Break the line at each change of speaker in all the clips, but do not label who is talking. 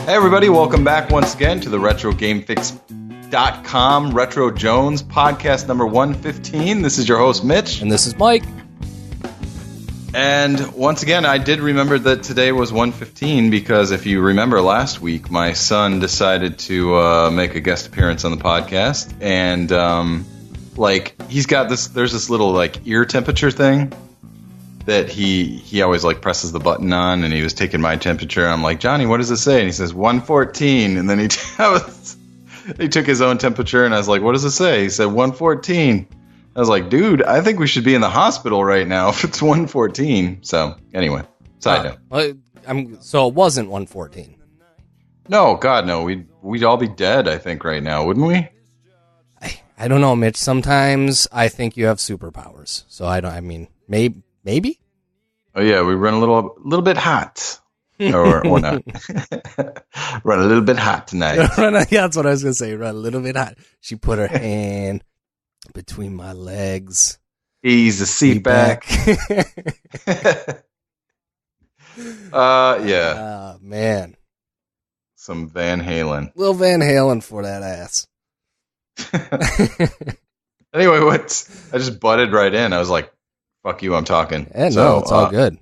Hey everybody, welcome back once again to the RetroGameFix.com Retro Jones podcast number 115. This is your host, Mitch.
And this is Mike.
And once again, I did remember that today was 115 because if you remember last week, my son decided to make a guest appearance on the podcast. And, he's got there's this little, ear temperature thing that he always presses the button on, and he was taking my temperature, and I'm like, Johnny, what does it say? And he says 114, and then he took his own temperature, and I was like, what does it say? He said 114. I was like, dude, I think we should be in the hospital right now if it's 114. So anyway, side note.
So it wasn't 114.
No, God, no. We'd all be dead, I think, right now, wouldn't we?
I don't know, Mitch. Sometimes I think you have superpowers. So maybe.
Oh yeah, we run a little bit hot, or not. Run a little bit hot tonight.
Yeah, that's what I was gonna say. Run a little bit hot. She put her hand between my legs.
Ease the seat back. Yeah.
Man.
Some Van Halen.
Little Van Halen for that ass.
Anyway, I just butted right in. I was like, fuck you, I'm talking.
Yeah, no, it's all good.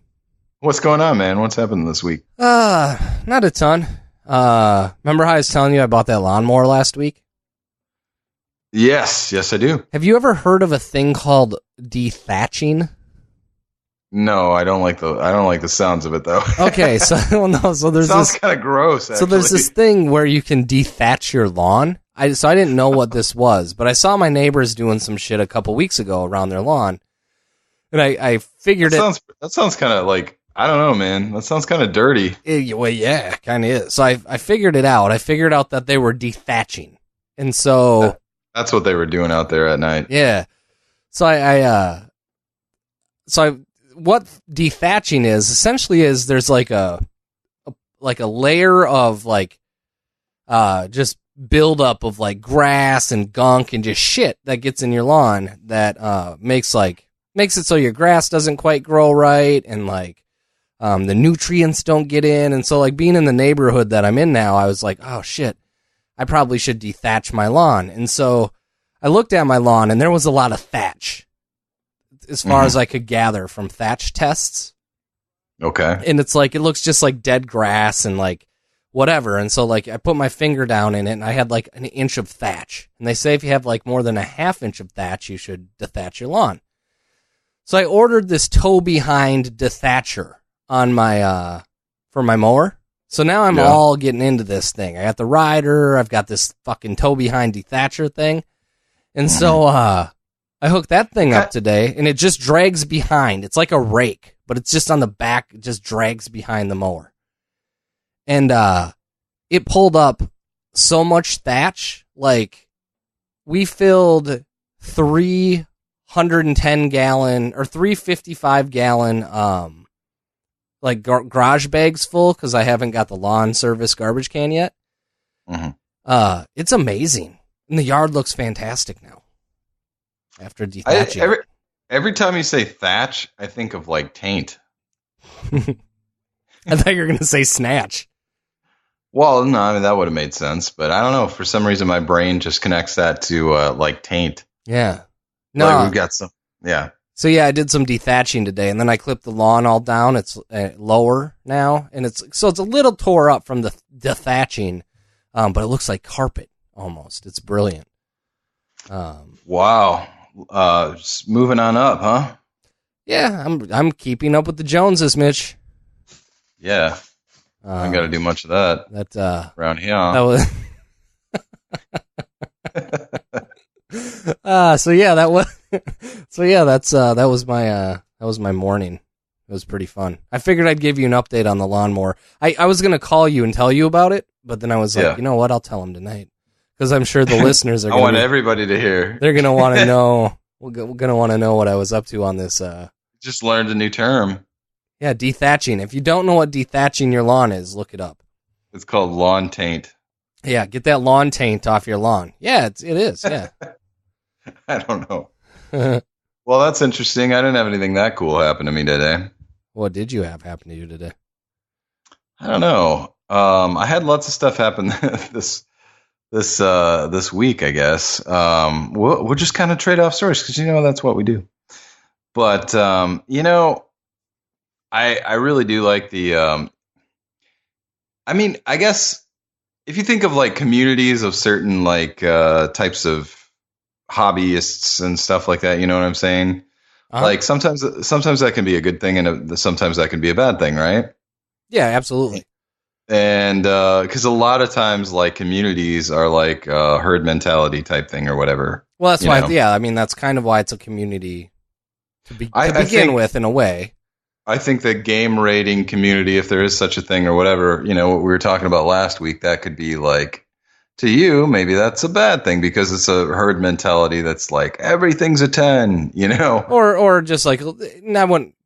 What's going on, man? What's happened this week?
Not a ton. Remember how I was telling you I bought that lawnmower last week?
Yes, I do.
Have you ever heard of a thing called dethatching?
No, I don't like the sounds of it though.
Okay, so there's
sounds kind of gross. Actually.
So there's this thing where you can dethatch your lawn. I didn't know what this was, but I saw my neighbors doing some shit a couple weeks ago around their lawn. And I figured
that sounds kind of I don't know, man. That sounds kind of dirty.
Well, yeah, kind of is. So I figured it out. I figured out that they were dethatching. And so...
That's what they were doing out there at night.
Yeah. So what dethatching is, essentially is there's a layer of just buildup of grass and gunk and just shit that gets in your lawn that makes it so your grass doesn't quite grow right, and the nutrients don't get in. And so being in the neighborhood that I'm in now, I was like, oh shit, I probably should dethatch my lawn. And so I looked at my lawn, and there was a lot of thatch as far as I could gather from thatch tests.
Okay.
And it's it looks just like dead grass and whatever. And so I put my finger down in it, and I had an inch of thatch. And they say if you have more than a half inch of thatch, you should dethatch your lawn. So I ordered this toe behind dethatcher on my for my mower. So now I'm all getting into this thing. I got the rider, I've got this fucking toe behind dethatcher thing. And so I hooked that thing up today, and it just drags behind. It's like a rake, but it's just on the back, it just drags behind the mower. And it pulled up so much thatch, we filled 310 gallon or 355 gallon garage bags full, because I haven't got the lawn service garbage can yet. It's amazing, and the yard looks fantastic now after dethatching.
Every time you say thatch, I think of taint.
I thought you were gonna say snatch.
Well, no, I mean that would have made sense, but I don't know, for some reason my brain just connects that to taint.
Yeah. No,
we've got some. Yeah.
So yeah, I did some dethatching today, and then I clipped the lawn all down. It's lower now, and it's a little tore up from the dethatching, but it looks like carpet almost. It's brilliant.
Wow. Just moving on up, huh?
Yeah, I'm keeping up with the Joneses, Mitch.
Yeah. I ain't got to do much of that. Around here.
That was. That was my morning. It was pretty fun. I figured I'd give you an update on the lawnmower. I was gonna call you and tell you about it, but then I was like, you know what? I'll tell them tonight, because I'm sure the listeners are.
I want everybody to hear.
They're gonna want to know. We're gonna want to know what I was up to on this.
Just learned a new term.
Yeah, dethatching. If you don't know what dethatching your lawn is, look it up.
It's called lawn taint.
Yeah, get that lawn taint off your lawn. Yeah, it is. Yeah.
I don't know. Well, that's interesting. I didn't have anything that cool happen to me today.
What did you have happen to you today?
I don't know. I had lots of stuff happen this week, I guess. We'll just kind of trade off stories because that's what we do. But I really do like the. I mean, I guess if you think of like communities of certain like types of hobbyists and stuff like that, you know what I'm saying?
Uh-huh.
Like sometimes that can be a good thing, and sometimes that can be a bad thing, right?
Yeah, absolutely.
And because a lot of times, like communities are like herd mentality type thing or whatever.
Well, that's why. Yeah, I mean, that's kind of why it's a community to begin with, in a way.
I think the game rating community, if there is such a thing or whatever, what we were talking about last week, that could be like, to you, maybe that's a bad thing because it's a herd mentality that's like everything's a 10,
or just like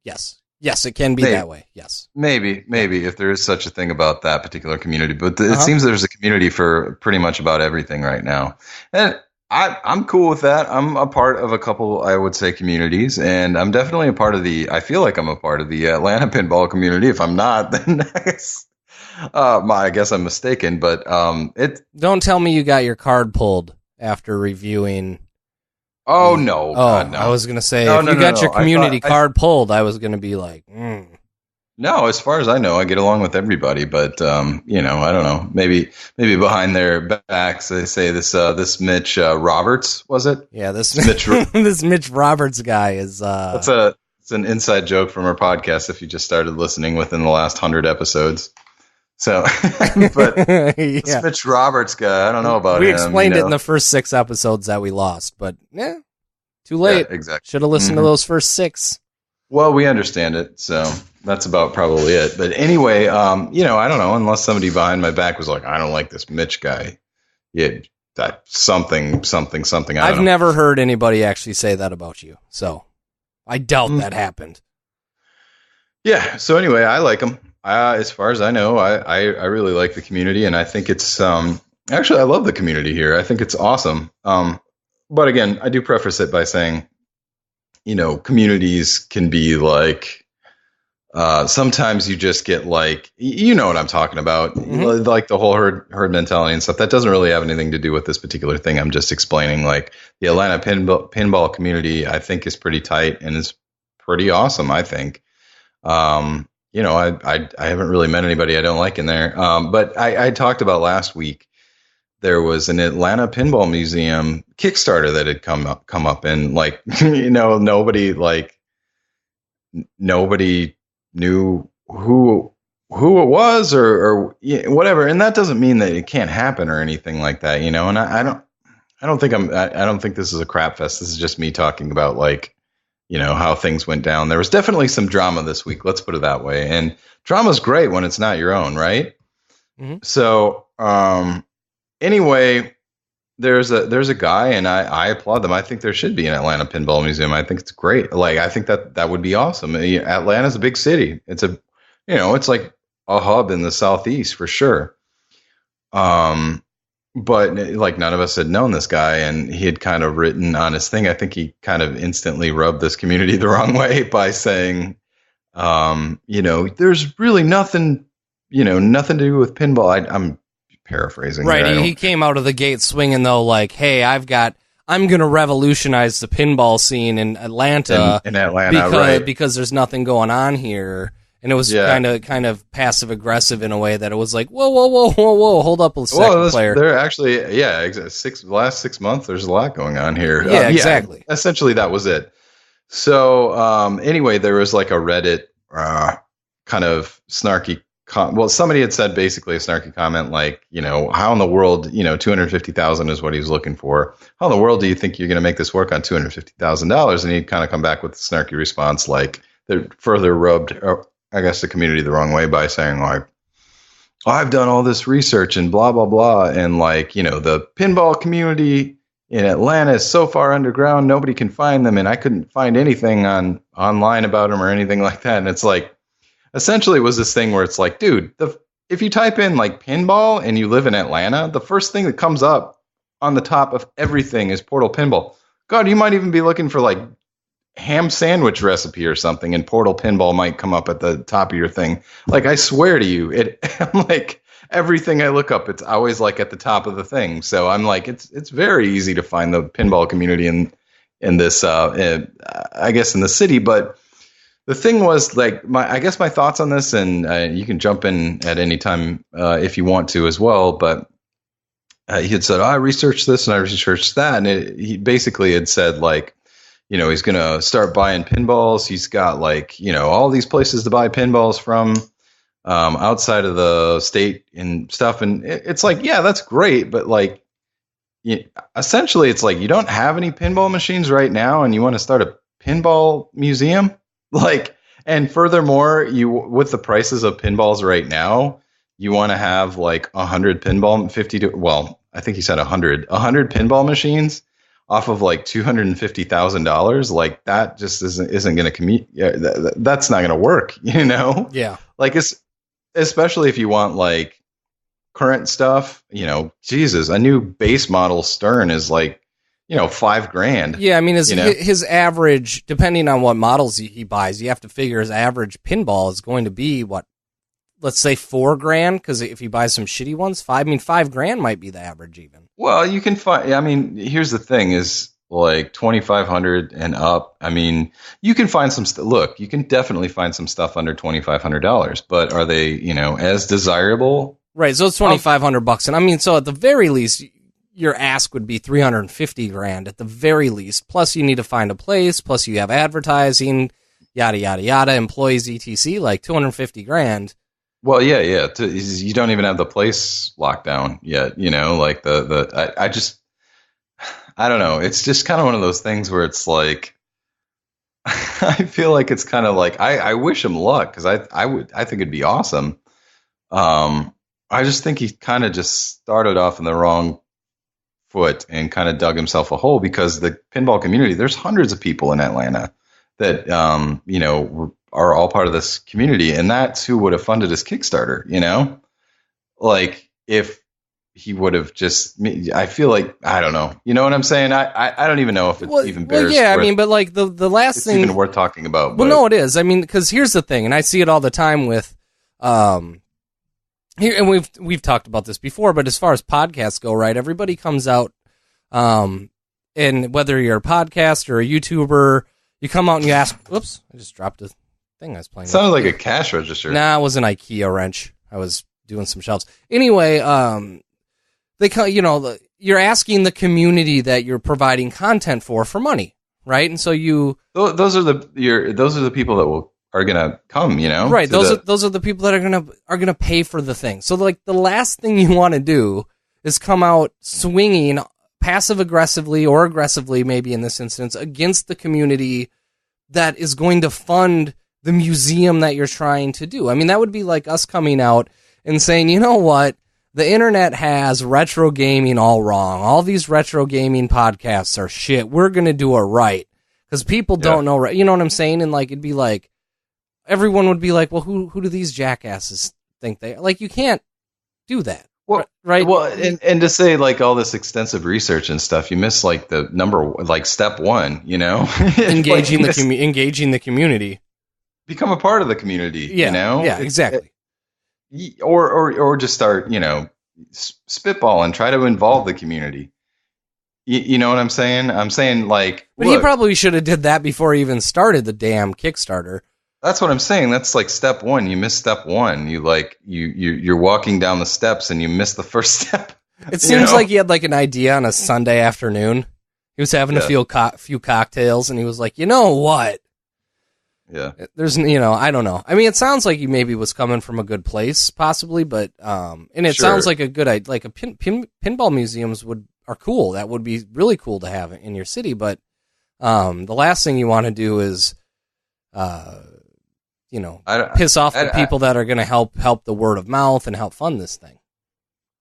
yes, it can be that way. Yes,
maybe if there is such a thing about that particular community, but it seems there's a community for pretty much about everything right now, and I'm cool with that. I'm a part of a couple, I would say, communities, and I'm definitely a part of I feel like I'm a part of the Atlanta pinball community. If I'm not, then I guess I'm mistaken. But
don't tell me you got your card pulled after reviewing.
Oh no! God, no.
I was gonna say if you got your community card pulled, I was gonna be like,
No, as far as I know, I get along with everybody, but I don't know. Maybe behind their backs they say this Mitch Roberts, was it?
Yeah, this this Mitch Roberts guy is.
It's an inside joke from our podcast. If you just started listening within the last 100 episodes, so but this Mitch Roberts guy, I don't know about him.
We explained it in the first 6 episodes that we lost, but too late.
Yeah, exactly.
Should have listened to those first 6.
Well, we understand it, so that's about probably it. But anyway, I don't know, unless somebody behind my back was like, I don't like this Mitch guy. Yeah, that something.
I've never heard anybody actually say that about you, so I doubt that happened.
Yeah. So anyway, I like him. As far as I know, I really like the community, and I think it's actually I love the community here. I think it's awesome. But again, I do preface it by saying, communities can be like, sometimes you just get like, you know what I'm talking about, like the whole herd mentality and stuff. That doesn't really have anything to do with this particular thing. I'm just explaining, like, the Atlanta pinball community, I think, is pretty tight and is pretty awesome, I think. I haven't really met anybody I don't like in there. But I talked about last week, there was an Atlanta Pinball Museum Kickstarter that had come up, and like, nobody knew who it was or whatever. And that doesn't mean that it can't happen or anything like that, and I don't think this is a crap fest. This is just me talking about, like, how things went down. There was definitely some drama this week. Let's put it that way. And drama's great when it's not your own, right? Mm-hmm. So, anyway, there's a guy, and I applaud them. I think there should be an Atlanta Pinball Museum. I think it's great. Like, I think that would be awesome. Atlanta's a big city. It's it's like a hub in the Southeast for sure. But like, none of us had known this guy, and he had kind of written on his thing. I think he kind of instantly rubbed this community the wrong way by saying, there's really nothing to do with pinball. I'm paraphrasing.
Right. He came out of the gate swinging, though, like, hey, I'm going to revolutionize the pinball scene in Atlanta.
In Atlanta,
because there's nothing going on here. And it was kind of passive aggressive in a way that it was like, whoa, hold up a second, player.
They're actually, last 6 months, there's a lot going on here.
Yeah, exactly.
Essentially, that was it. So anyway, there was like a Reddit kind of snarky. Somebody had said basically a snarky comment like, how in the world, $250,000 is what he was looking for. How in the world do you think you're going to make this work on $250,000? And he'd kind of come back with a snarky response like, they further rubbed, I guess, the community the wrong way by saying, like, I've done all this research and blah, blah, blah. And like, the pinball community in Atlanta is so far underground, nobody can find them. And I couldn't find anything online about them or anything like that. And it's like, essentially it was this thing where it's like, dude, if you type in like pinball and you live in Atlanta, the first thing that comes up on the top of everything is Portal Pinball. God, you might even be looking for like ham sandwich recipe or something, and Portal Pinball might come up at the top of your thing. Like, I swear to you, I'm like, everything I look up, it's always like at the top of the thing. So I'm like, it's very easy to find the pinball community in this, I guess, in the city. But the thing was, like, I guess my thoughts on this, and you can jump in at any time if you want to as well. But he had said, I researched this and I researched that, and he basically had said, like, he's going to start buying pinballs. He's got, like, all these places to buy pinballs from outside of the state and stuff. And it's like, yeah, that's great. But, like, essentially, it's like you don't have any pinball machines right now and you want to start a pinball museum. Like, and furthermore, with the prices of pinballs right now, you want to have like 100 pinball, I think he said 100 pinball machines off of like $250,000. Like, that just isn't going to commute. Yeah, that's not going to work,
Yeah.
Like, especially if you want like current stuff, Jesus, a new base model Stern is like, $5,000.
Yeah, I mean, his average, depending on what models he buys, you have to figure his average pinball is going to be what, let's say $4,000, because if he buys some shitty ones, $5,000 might be the average even.
Well, you can find. I mean, here's the thing: is like 2,500 and up. I mean, you can find some. Look, you can definitely find some stuff under $2,500, but are they, as desirable?
Right. So it's $2,500, and I mean, so at the very least, your ask would be $350,000 at the very least. Plus, you need to find a place. Plus, you have advertising, yada yada yada, employees, etc. Like $250,000.
Well, yeah. You don't even have the place locked down yet. Like I don't know. It's just kind of one of those things where it's like, I feel like it's kind of like I wish him luck, because I think it'd be awesome. I just think he kind of just started off in the wrong foot and kind of dug himself a hole, because the pinball community, there's hundreds of people in Atlanta that are all part of this community, and that's who would have funded his Kickstarter. Like, if he would have just, I feel like, I don't know, you know what I'm saying? I don't even know if it even bears.
Well, yeah, I mean, but like the last thing,
even worth talking about.
Well, no, it is. I mean, because here's the thing, and I see it all the time with here, and we've talked about this before, but as far as podcasts go, right? Everybody comes out, and whether you're a podcast or a YouTuber, you come out and you ask. Whoops! I just dropped a thing I was playing.
It sounded like a cash register.
Nah, it was an IKEA wrench. I was doing some shelves. Anyway, you're asking the community that you're providing content for money, right? And so
those are the people that are gonna come,
right? Those are the people that are gonna pay for the thing. So like the last thing you want to do is come out swinging passive aggressively or aggressively, maybe in this instance, against the community that is going to fund the museum that you're trying to do. I mean, that would be like us coming out and saying, you know what? The internet has retro gaming all wrong. All these retro gaming podcasts are shit. We're going to do it right. Because people don't know, you know what I'm saying? And like, it'd be like, everyone would be like, well, who do these jackasses think they are? Like, you can't do that.
Well,
right.
Well, and to say like all this extensive research and stuff, you miss like the like step one,
engaging the community,
become a part of the community.
Yeah, yeah, exactly.
Or just start, spitball and try to involve the community. You know what I'm saying? I'm saying like,
but he probably should have did that before he even started the damn Kickstarter.
That's what I'm saying. That's like step one. You miss step one. You're walking down the steps and you miss the first step.
It seems like he had like an idea on a Sunday afternoon. He was having a few cocktails and he was like, you know what?
Yeah.
There's, I don't know. I mean, it sounds like he maybe was coming from a good place, possibly, but and it sounds like a good idea. Like a pinball museums are cool. That would be really cool to have in your city. But the last thing you want to do is piss off the people that are going to help the word of mouth and help fund this thing.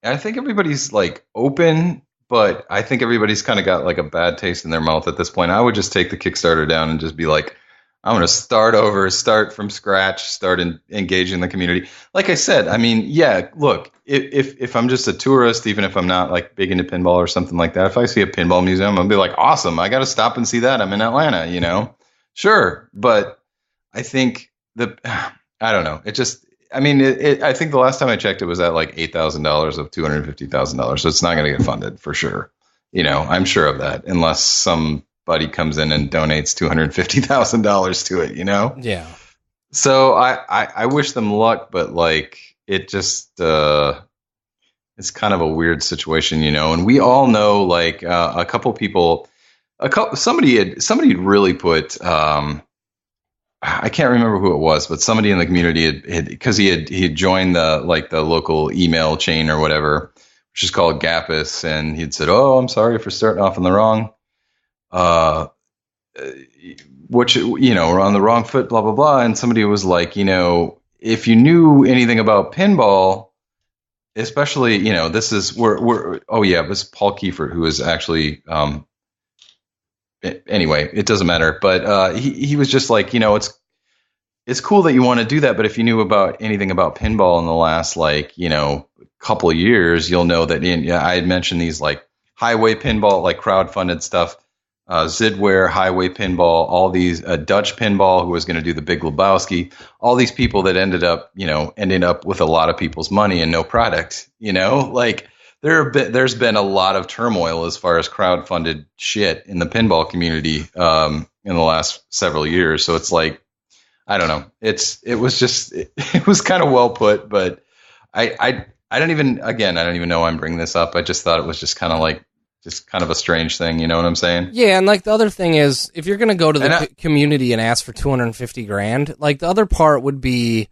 I think everybody's like open, but I think everybody's kind of got like a bad taste in their mouth at this point. I would just take the Kickstarter down and just be like, I'm going to start over, start from scratch, start engaging the community. Like I said, I mean, yeah, look, if I'm just a tourist, even if I'm not like big into pinball or something like that, if I see a pinball museum, I'll be like, awesome, I got to stop and see that. I'm in Atlanta, Sure. But I think I don't know. It just, I mean, I think the last time I checked, it was at like $8,000 of $250,000. So it's not going to get funded for sure. I'm sure of that, unless somebody comes in and donates $250,000 to it.
Yeah.
So I wish them luck, but like it just it's kind of a weird situation, And we all know like a couple people, somebody had really put. I can't remember who it was, but somebody in the community had because he had joined the local email chain or whatever, which is called Gapus, and he'd said, "Oh, I'm sorry for starting off on the wrong, we're on the wrong foot, blah blah blah." And somebody was like, if you knew anything about pinball, especially, this is we're oh yeah, it was Paul Kiefert who was actually. Anyway, it doesn't matter. But he was just like, it's cool that you want to do that. But if you knew about anything about pinball in the last, couple of years, you'll know that I had mentioned these like highway pinball, like crowdfunded stuff, Zidware, highway pinball, all these Dutch pinball, who was going to do the Big Lebowski, all these people that ended up with a lot of people's money and no product, like. There's been a lot of turmoil as far as crowdfunded shit in the pinball community in the last several years. So it's like, I don't know. It was kind of well put, but I don't even know why I'm bringing this up. I just thought it was just kind of a strange thing. You know what I'm saying? Yeah.
And like the other thing is, if you're going to go to the community and ask for $250,000, like the other part would be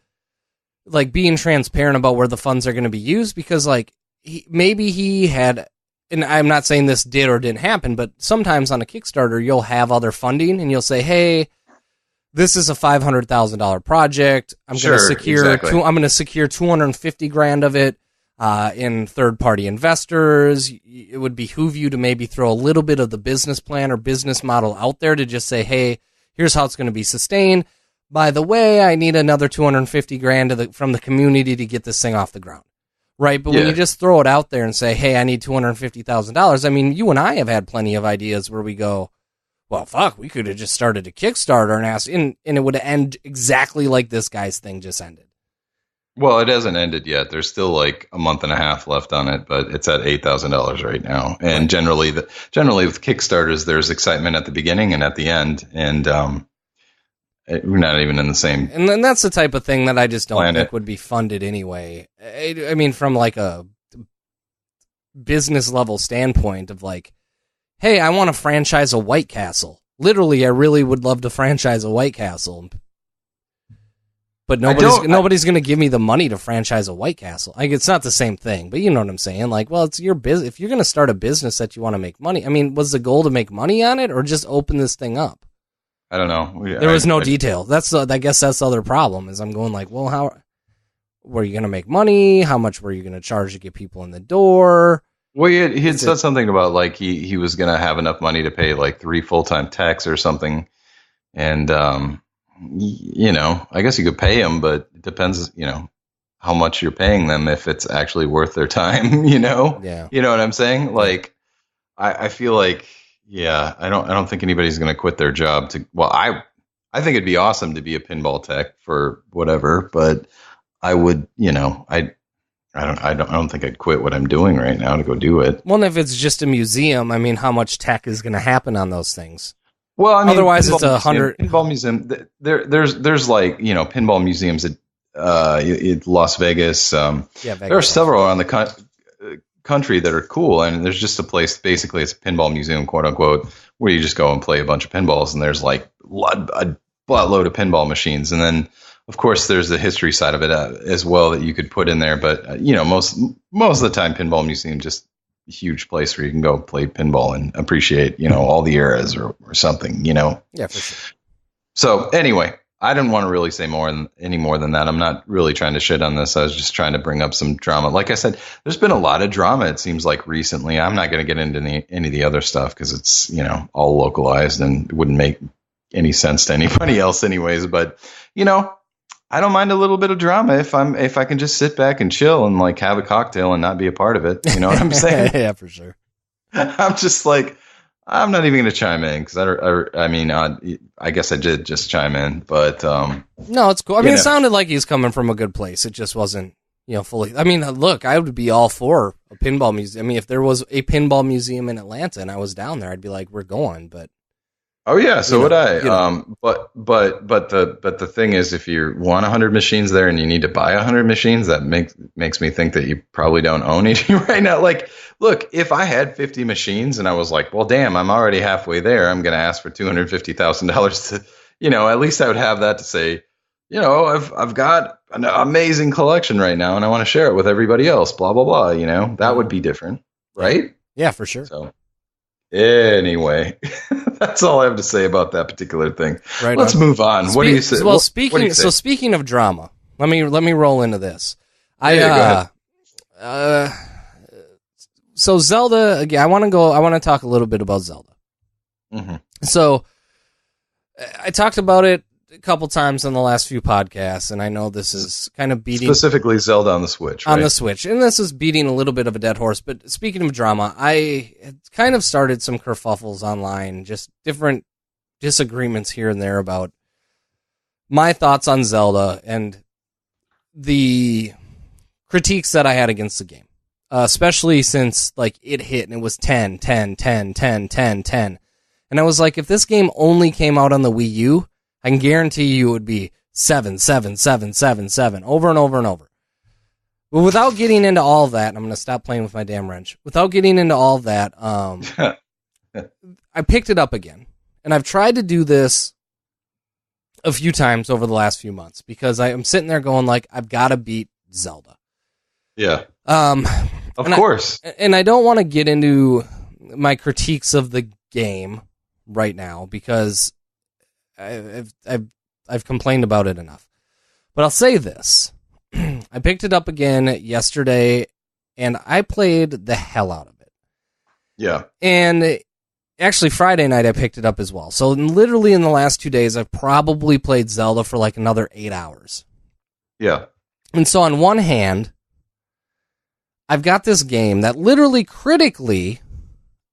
like being transparent about where the funds are going to be used, because like, maybe he had, and I'm not saying this did or didn't happen, but sometimes on a Kickstarter, you'll have other funding and you'll say, hey, this is a $500,000 project. I'm going to secure $250,000 of it in third-party investors. It would behoove you to maybe throw a little bit of the business plan or business model out there to just say, hey, here's how it's going to be sustained. By the way, I need another $250,000 from the community to get this thing off the ground. Right, but when you just throw it out there and say, hey, I need $250,000, I mean, you and I have had plenty of ideas where we go, well, fuck, we could have just started a Kickstarter and asked, and it would end exactly like this guy's thing just ended.
Well, it hasn't ended yet. There's still like a month and a half left on it, but it's at $8,000 right now. And right. Generally with Kickstarters, there's excitement at the beginning and at the end, and we're not even in the same. And then
that's the type of thing that I just don't think would be funded anyway. I mean, from like a business level standpoint of like, hey, I want to franchise a White Castle. Literally, I really would love to franchise a White Castle. But nobody's going to give me the money to franchise a White Castle. Like, it's not the same thing, but you know what I'm saying? Like, well, it's your business. If you're going to start a business that you want to make money, I mean, was the goal to make money on it or just open this thing up?
I don't know.
There was no detail. I guess that's the other problem is I'm going like, well, how were you going to make money? How much were you going to charge to get people in the door?
Well, he had said something about like he was going to have enough money to pay like 3 full-time techs or something. And, I guess you could pay them, but it depends, how much you're paying them, if it's actually worth their time,
Yeah.
You know what I'm saying? Like, I feel like, yeah, I don't think anybody's going to quit their job I think it'd be awesome to be a pinball tech for whatever, but I would, I don't think I'd quit what I'm doing right now to go do it.
Well, if it's just a museum, I mean, how much tech is going to happen on those things?
Well, I mean,
otherwise it's 100
pinball museum. There's like, pinball museums at Las Vegas.
Vegas.
There are several around the country that are cool, and there's just a place, basically it's a pinball museum, quote unquote, where you just go and play a bunch of pinballs, and there's like a buttload of pinball machines, and then of course there's the history side of it as well that you could put in there. But most of the time, pinball museum just a huge place where you can go play pinball and appreciate all the eras or something.
Yeah, for sure.
So anyway, I didn't want to really say any more than that. I'm not really trying to shit on this. I was just trying to bring up some drama. Like I said, there's been a lot of drama, it seems like, recently. I'm not going to get into any of the other stuff because it's, all localized and it wouldn't make any sense to anybody else anyways. But, I don't mind a little bit of drama if I can just sit back and chill and like have a cocktail and not be a part of it. You know what I'm saying?
Yeah, for sure.
I'm just like, I'm not even going to chime in because I guess I did just chime in, but
no, it's cool. I mean, it sounded like he's coming from a good place. It just wasn't, fully. I mean, look, I would be all for a pinball museum. I mean, if there was a pinball museum in Atlanta and I was down there, I'd be like, we're going. But
oh yeah, so would I. But the thing is, if you want 100 machines there and you need to buy 100 machines, that makes me think that you probably don't own any right now. Like, look, if I had 50 machines and I was like, well, damn, I'm already halfway there. I'm going to ask for $250,000 to, at least I would have that to say, I've got an amazing collection right now and I want to share it with everybody else. Blah blah blah. That would be different, right?
Yeah, for sure.
So. Anyway, that's all I have to say about that particular thing.
Right.
Let's move on. What do you say?
Well, speaking of drama, let me roll into this.
Go ahead.
So Zelda again. I want to talk a little bit about Zelda.
Mm-hmm.
So I talked about it a couple times on the last few podcasts, and I know this is kind of beating
specifically Zelda on the Switch, right?
On the Switch, and this is beating a little bit of a dead horse. But speaking of drama, I had kind of started some kerfuffles online, just different disagreements here and there about my thoughts on Zelda and the critiques that I had against the game, especially since it hit and it was 10, 10, 10, 10, 10, 10, and I was like, if this game only came out on the Wii U, I can guarantee you it would be 7, 7, 7, 7, 7, over and over and over. But without getting into all of that, I'm going to stop playing with my damn wrench. Without getting into all of that, I picked it up again. And I've tried to do this a few times over the last few months because I'm sitting there going I've got to beat Zelda.
Yeah. Of course.
And I don't want to get into my critiques of the game right now because I've complained about it enough. But I'll say this. I picked it up again yesterday, and I played the hell out of it.
Yeah.
And actually, Friday night, I picked it up as well. So literally in the last 2 days, I've probably played Zelda for another 8 hours.
Yeah.
And so on one hand, I've got this game that literally critically,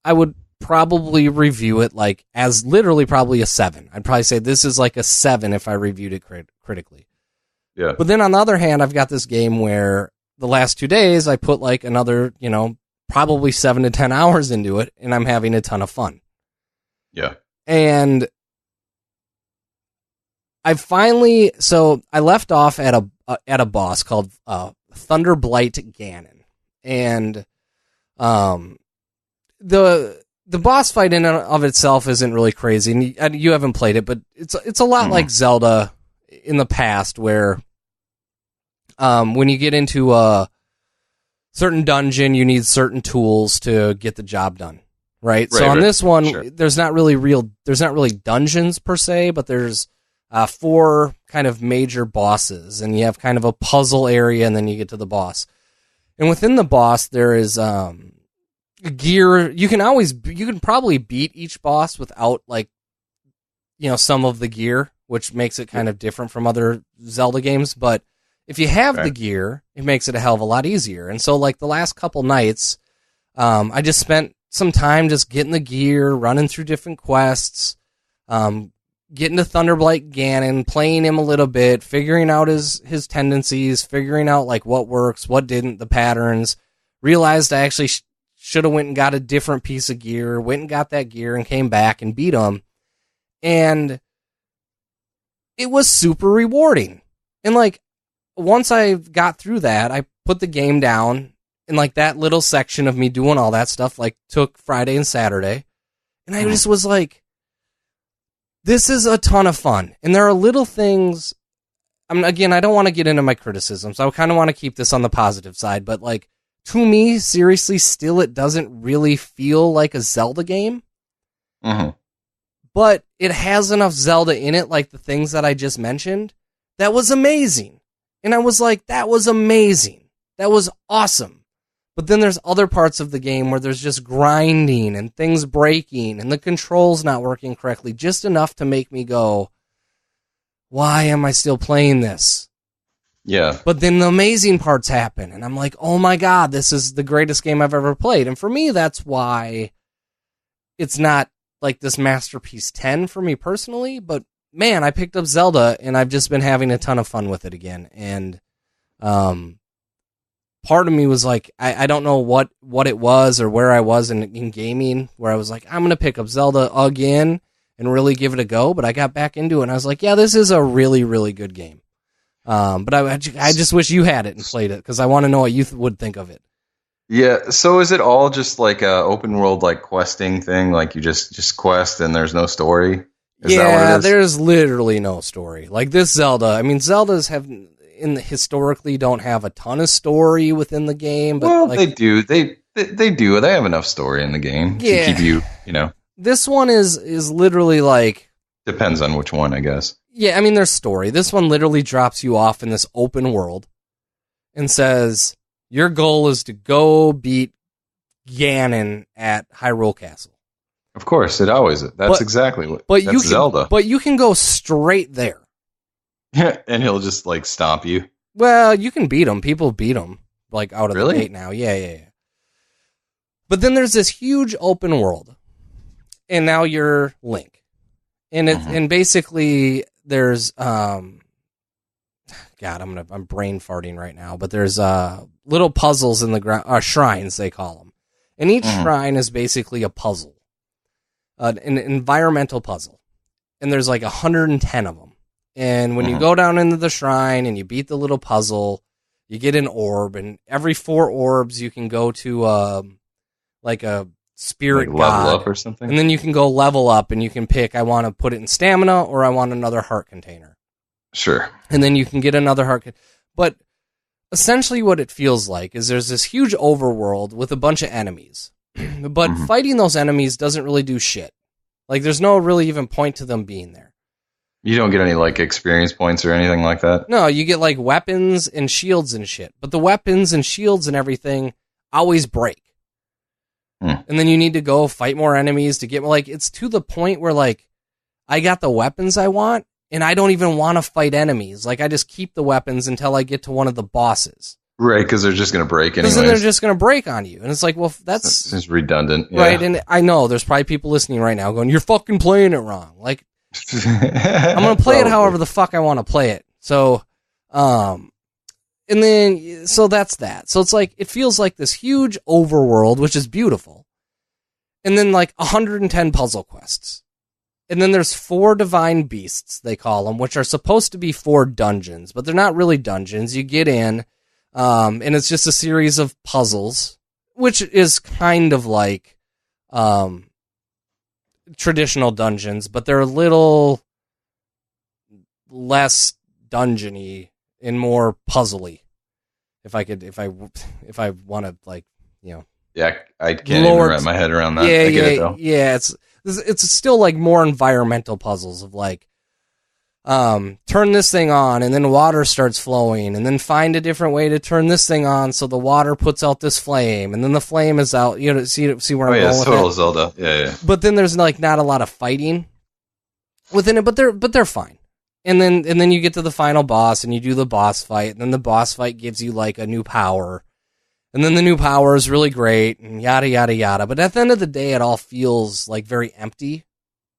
I would probably review it as literally probably a 7. I'd probably say this is a 7 if I reviewed it critically.
Yeah.
But then on the other hand, I've got this game where the last 2 days I put another, probably 7 to 10 hours into it, and I'm having a ton of fun.
Yeah.
And I left off at a boss called Thunderblight Ganon, and the boss fight in and of itself isn't really crazy, and you haven't played it, but it's a lot like Zelda in the past, where when you get into a certain dungeon, you need certain tools to get the job done, right? So on this one, sure, there's not really dungeons per se, but there's 4 kind of major bosses, and you have kind of a puzzle area, and then you get to the boss. And within the boss, there is gear. You can probably beat each boss without some of the gear, which makes it kind of different from other Zelda games. But if you have the gear, it makes it a hell of a lot easier. And so the last couple nights, I just spent some time just getting the gear, running through different quests, getting to Thunderblight Ganon, playing him a little bit, figuring out his tendencies, figuring out what works, what didn't, the patterns. Realized I actually should have went and got a different piece of gear, went and got that gear and came back and beat him. And it was super rewarding. And once I got through that, I put the game down, and that little section of me doing all that stuff took Friday and Saturday. And I just was this is a ton of fun. And there are little things, again, I don't want to get into my criticisms. I kind of want to keep this on the positive side, but to me, seriously, still, it doesn't really feel like a Zelda game.
Mm-hmm.
But it has enough Zelda in it, the things that I just mentioned, that was amazing. And I was that was amazing. That was awesome. But then there's other parts of the game where there's just grinding and things breaking and the controls not working correctly, just enough to make me go, why am I still playing this?
Yeah.
But then the amazing parts happen, and I'm oh my God, this is the greatest game I've ever played. And for me, that's why it's not like this Masterpiece 10 for me personally, but man, I picked up Zelda and I've just been having a ton of fun with it again. And part of me was like, I don't know what it was or where I was in gaming, where I was like, I'm going to pick up Zelda again and really give it a go. But I got back into it and I was like, yeah, this is a really, really good game. But I just wish you had it and played it, because I want to know what you would think of it.
Yeah, so is it all just like a open world like questing thing? Like you just quest and there's no story? Is that what it is?
There's literally no story. Like this Zelda, I mean, Zeldas historically don't have a ton of story within the game, but
well,
like,
they do. They do. They have enough story in the game to keep you,
This one is literally like,
depends on which one, I guess.
Yeah, I mean, there's story. This one literally drops you off in this open world and says, your goal is to go beat Ganon at Hyrule Castle.
Of course, it always is. That's exactly what. That's Zelda.
But you can go straight there.
Yeah, and he'll just like stomp you.
Well, you can beat him. People beat him like out of the gate now. Yeah. But then there's this huge open world, and now you're Link, and and basically there's God, I'm brain farting right now, but there's little puzzles in the ground, shrines they call them, and each shrine is basically a puzzle, an environmental puzzle, and there's like 110 of them. And when you go down into the shrine and you beat the little puzzle, you get an orb, and every 4 orbs you can go to like a spirit
like
god,
level up or something,
and then you can go level up, and you can pick, I want to put it in stamina or I want another heart container. Sure. And then you can get another heart. But essentially what it feels like is there's this huge overworld with a bunch of enemies. But fighting those enemies doesn't really do shit. Like, there's no really even point to them being there.
You don't get any, like, experience points or anything like that?
No, you get, like, weapons and shields and shit. But the weapons and shields and everything always break. And then you need to go fight more enemies to get, like, it's to the point where, like, I got the weapons I want, and I don't even want to fight enemies. Like, I just keep the weapons until I get to one of the bosses.
Right, because they're just going to break anyways.
Because then they're just going to break on you. And it's like, well, that's...
It's redundant. Yeah.
Right, and I know there's probably people listening right now going, you're fucking playing it wrong. Like, I'm going to play it however the fuck I want to play it. So, and then, so that's that. So it's like, it feels like this huge overworld, which is beautiful. And then like 110 puzzle quests. And then there's 4 divine beasts, they call them, which are supposed to be 4 dungeons, but they're not really dungeons. You get in, and it's just a series of puzzles, which is kind of like traditional dungeons, but they're a little less dungeony and more puzzly. If I want to, like, you know.
Yeah, I can't even wrap my head around that. I get it, though.
Yeah, it's still like more environmental puzzles of like, turn this thing on and then water starts flowing, and then find a different way to turn this thing on so the water puts out this flame, and then the flame is out. You know, see where I'm going with
total
it?
Zelda. Yeah.
But then there's like not a lot of fighting within it, but they're fine. And then you get to the final boss and you do the boss fight, and then the boss fight gives you like a new power. And then the new power is really great, and yada, yada, yada. But at the end of the day, it all feels like very empty.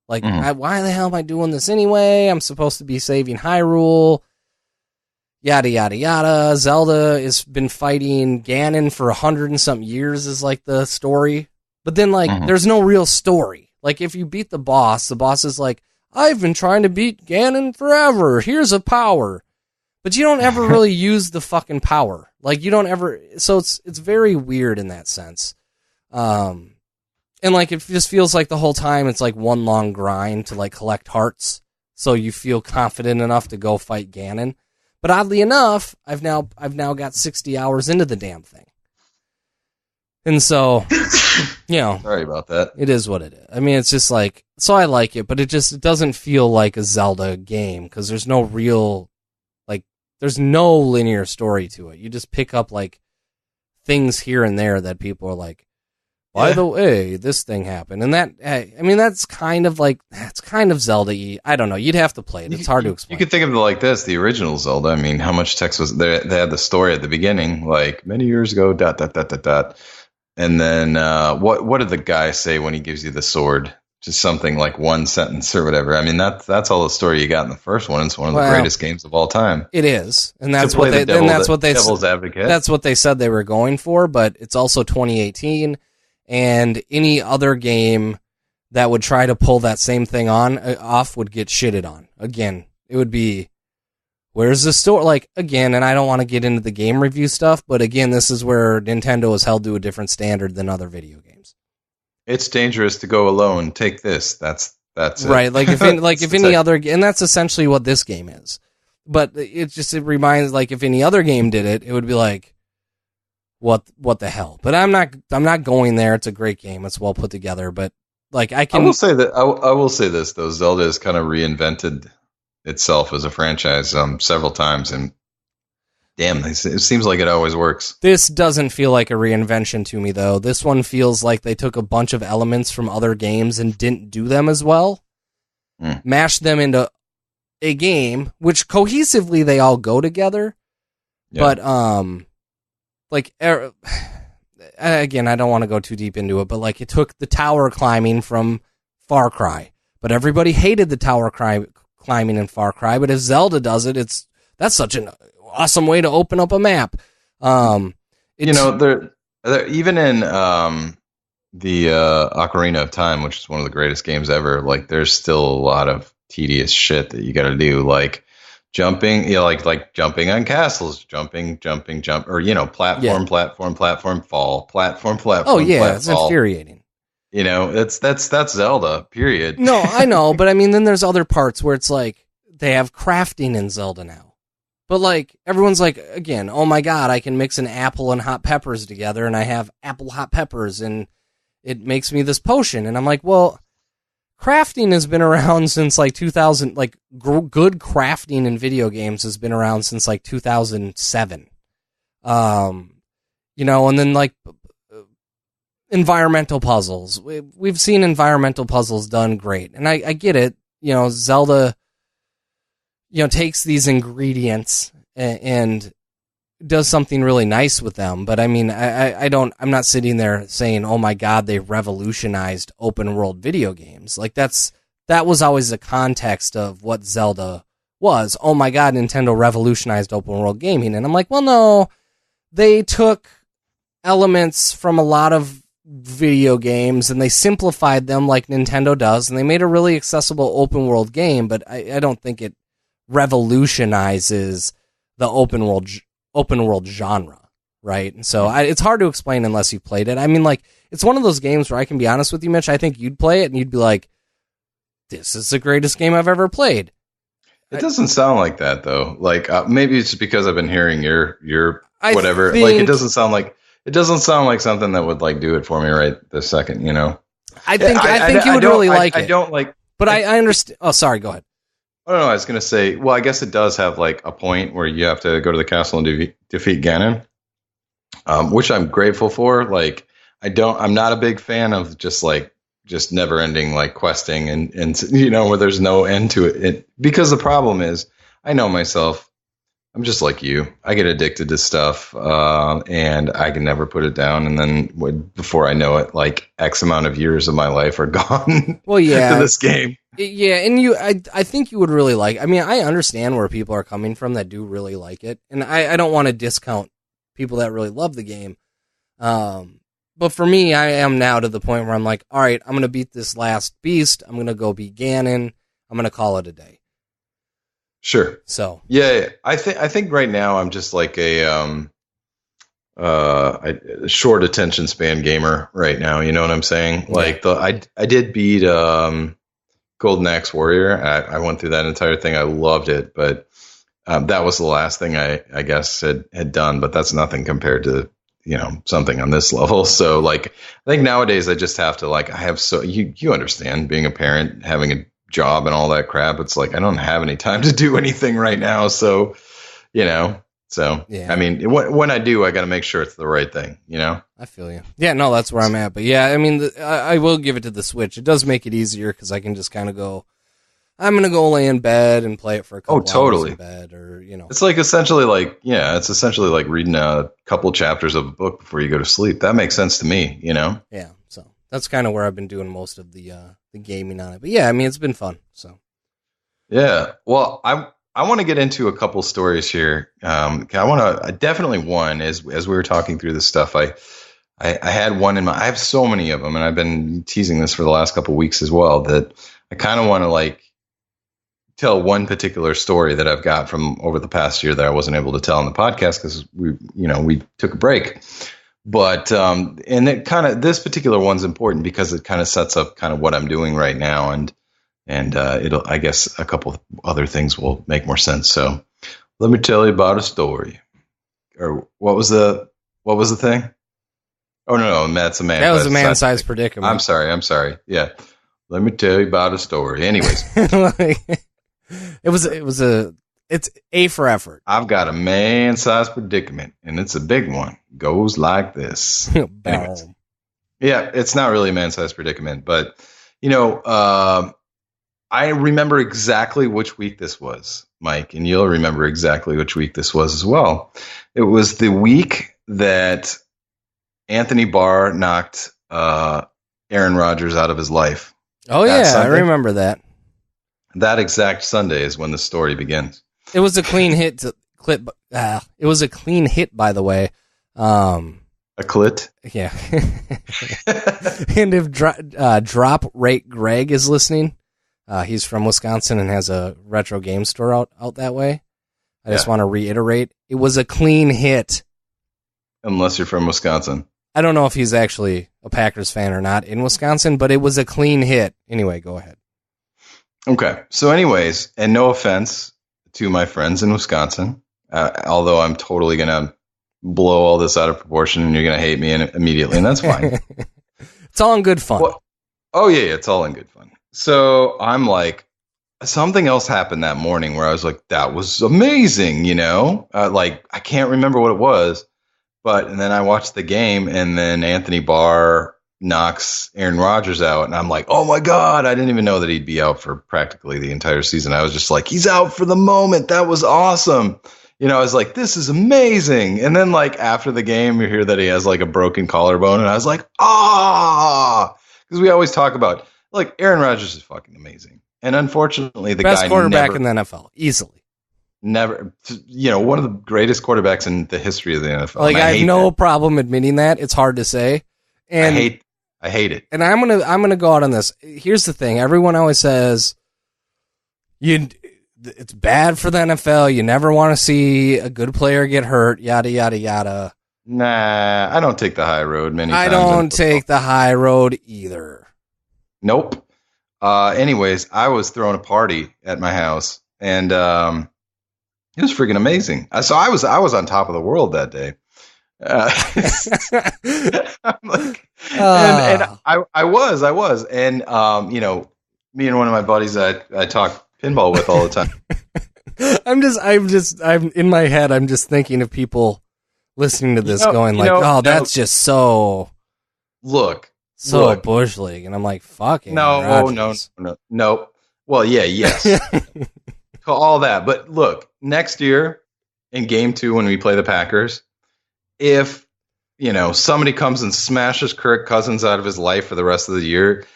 Like, why the hell am I doing this anyway? I'm supposed to be saving Hyrule. Yada, yada, yada. Zelda has been fighting Ganon for 100 and something years is like the story. But then, like, there's no real story. Like, if you beat the boss is like, I've been trying to beat Ganon forever. Here's a power. But you don't ever really use the fucking power. Like, you don't ever... So it's very weird in that sense. And, like, it just feels like the whole time it's, like, one long grind to, like, collect hearts. So you feel confident enough to go fight Ganon. But oddly enough, I've now got 60 hours into the damn thing. And so, you know...
Sorry about that.
It is what it is. I mean, it's just, like... So I like it, but it doesn't feel like a Zelda game, because there's no real... There's no linear story to it. You just pick up, like, things here and there that people are like, by the way, this thing happened. And that, I mean, that's kind of like, that's kind of Zelda-y. I don't know. You'd have to play it. It's hard to explain.
You could think of it like this, the original Zelda. I mean, how much text was there? They had the story at the beginning, like, many years ago, ... And then what did the guy say when he gives you the sword? Just something like one sentence or whatever. I mean, that's all the story you got in the first one. It's one of the greatest games of all time.
It is, and that's what
devil's advocate.
That's what they said they were going for. But it's also 2018, and any other game that would try to pull that same thing off would get shitted on. Again, it would be, where's the story? Like, again, and I don't want to get into the game review stuff, but again, this is where Nintendo is held to a different standard than other video games.
It's dangerous to go alone. Take this. That's it.
Right. Like if any other, and that's essentially what this game is. But it reminds, like, if any other game did it, it would be like, what the hell? But I'm not going there. It's a great game. It's well put together. But like, I will say that I will say this though. Zelda has kind of reinvented itself as a franchise several times, and damn, it seems like it always works. This doesn't feel like a reinvention to me, though. This one feels like they took a bunch of elements from other games and didn't do them as well. Mashed them into a game, which cohesively they all go together. Yeah. But, like, again, I don't want to go too deep into it, but like, it took the tower climbing from Far Cry. But everybody hated the tower climbing in Far Cry, but if Zelda does it, that's such an awesome way to open up a map. They're even in the Ocarina of Time, which is one of the greatest games ever. Like, there's still a lot of tedious shit that you got to do, like jumping, like jumping on castles, jump, or platform, fall, platform. Oh yeah, it's infuriating.
That's Zelda. Period.
No, I know, but I mean, then there's other parts where it's like they have crafting in Zelda now. But, like, everyone's like, again, oh my god, I can mix an apple and hot peppers together, and I have apple hot peppers, and it makes me this potion. And I'm like, well, crafting has been around since, like, 2000, like, good crafting in video games has been around since, like, 2007. And then, like, environmental puzzles. We've seen environmental puzzles done great. And I get it. Zelda, takes these ingredients and does something really nice with them. But I mean, I'm not sitting there saying, oh my god, they revolutionized open world video games. Like, that was always the context of what Zelda was. Oh my god, Nintendo revolutionized open world gaming. And I'm like, well, no, they took elements from a lot of video games and they simplified them like Nintendo does, and they made a really accessible open world game, but I don't think it revolutionizes the open world genre, right? And so it's hard to explain unless you played it. I mean, like, it's one of those games where I can be honest with you, Mitch, I think you'd play it and you'd be like, this is the greatest game I've ever played.
It doesn't sound like that though. Like, maybe it's just because I've been hearing your whatever. Like, it doesn't sound like something that would like do it for me right this second.
I think you would really like it. I don't like, but I understand. Oh, sorry. Go ahead.
I don't know. I was going to say, well, I guess it does have like a point where you have to go to the castle and defeat Ganon, which I'm grateful for. Like, I'm not a big fan of just never ending like questing and where there's no end to it. Because the problem is, I know myself. I'm just like you. I get addicted to stuff, and I can never put it down. And then before I know it, like X amount of years of my life are gone.
Well, yeah,
to this game.
Yeah, and I think you would really like. I mean, I understand where people are coming from that do really like it, and I don't want to discount people that really love the game. But for me, I am now to the point where I'm like, all right, I'm gonna beat this last beast. I'm gonna go beat Ganon. I'm gonna call it a day.
Sure.
So
yeah, I think right now I'm just like a short attention span gamer right now. You know what I'm saying? Yeah. Like I did beat Golden Axe Warrior. I went through that entire thing. I loved it, but that was the last thing I guess had done. But that's nothing compared to something on this level. So like I think nowadays I just have to like I have you understand being a parent, having a job and all that crap. It's like I don't have any time to do anything right now. So So yeah. I mean, when I do, I got to make sure it's the right thing.
I feel you. Yeah, no, that's where I'm at. But yeah, I mean, I will give it to the Switch. It does make it easier because I can just kind of go, I'm going to go lay in bed and play it for a couple
totally.
hours in bed, or,
It's like essentially like reading a couple chapters of a book before you go to sleep. That makes sense to me,
Yeah, so that's kind of where I've been doing most of the gaming on it. But yeah, I mean, it's been fun, so.
Yeah, well, I want to get into a couple stories here. I definitely one, as we were talking through this stuff, I had one in my, I have so many of them, and I've been teasing this for the last couple of weeks as well, that I kind of want to like tell one particular story that I've got from over the past year that I wasn't able to tell on the podcast because we took a break. But and it kind of, this particular one's important because it kind of sets up kind of what I'm doing right now, and it'll, I guess, a couple of other things will make more sense. So let me tell you about a story. Or what was the thing? Oh no, that's a man.
That was a man-sized predicament.
I'm sorry. Yeah, let me tell you about a story. Anyways.
It's A for effort.
I've got a man-sized predicament, and it's a big one. Goes like this. Anyways. Yeah, it's not really a man-sized predicament, but I remember exactly which week this was, Mike, and you'll remember exactly which week this was as well. It was the week that Anthony Barr knocked Aaron Rodgers out of his life.
Oh yeah, Sunday. I remember that.
That exact Sunday is when the story begins.
It was a clean hit clip. It was a clean hit, by the way.
A clit?
Yeah. And if Drop Rate Greg is listening, he's from Wisconsin and has a retro game store out that way. I just want to reiterate, it was a clean hit.
Unless you're from Wisconsin.
I don't know if he's actually a Packers fan or not in Wisconsin, but it was a clean hit. Anyway, go ahead.
Okay. So anyways, and no offense to my friends in Wisconsin, although I'm totally going to blow all this out of proportion and you're going to hate me immediately, and that's fine.
It's all in good fun.
Well, yeah, it's all in good fun. So I'm like, something else happened that morning where I was like, that was amazing, like, I can't remember what it was, and then I watched the game, and then Anthony Barr knocks Aaron Rodgers out, and I'm like, oh my God, I didn't even know that he'd be out for practically the entire season. I was just like, he's out for the moment. That was awesome. I was like, this is amazing. And then like after the game, you hear that he has like a broken collarbone, and I was like, because we always talk about like Aaron Rodgers is fucking amazing. And unfortunately, the
best
guy
quarterback in the NFL, easily.
Never, one of the greatest quarterbacks in the history of the NFL.
Like, I have no problem admitting that. It's hard to say. And
I hate it.
And I'm gonna go out on this. Here's the thing. Everyone always says it's bad for the NFL. You never want to see a good player get hurt, yada, yada, yada.
Nah, I don't take the high road many times.
I don't take the high road either.
Nope. Anyways, I was throwing a party at my house, and it was freaking amazing. So I was on top of the world that day. I'm like, and I was, and me and one of my buddies I talk pinball with all the time. I'm
in my head. I'm just thinking of people listening to this, going like, that's just so.
Look.
Bush League, and I'm like, fucking
no. Well, yeah, yes, all that. But look, next year in Game 2 when we play the Packers, if somebody comes and smashes Kirk Cousins out of his life for the rest of the year,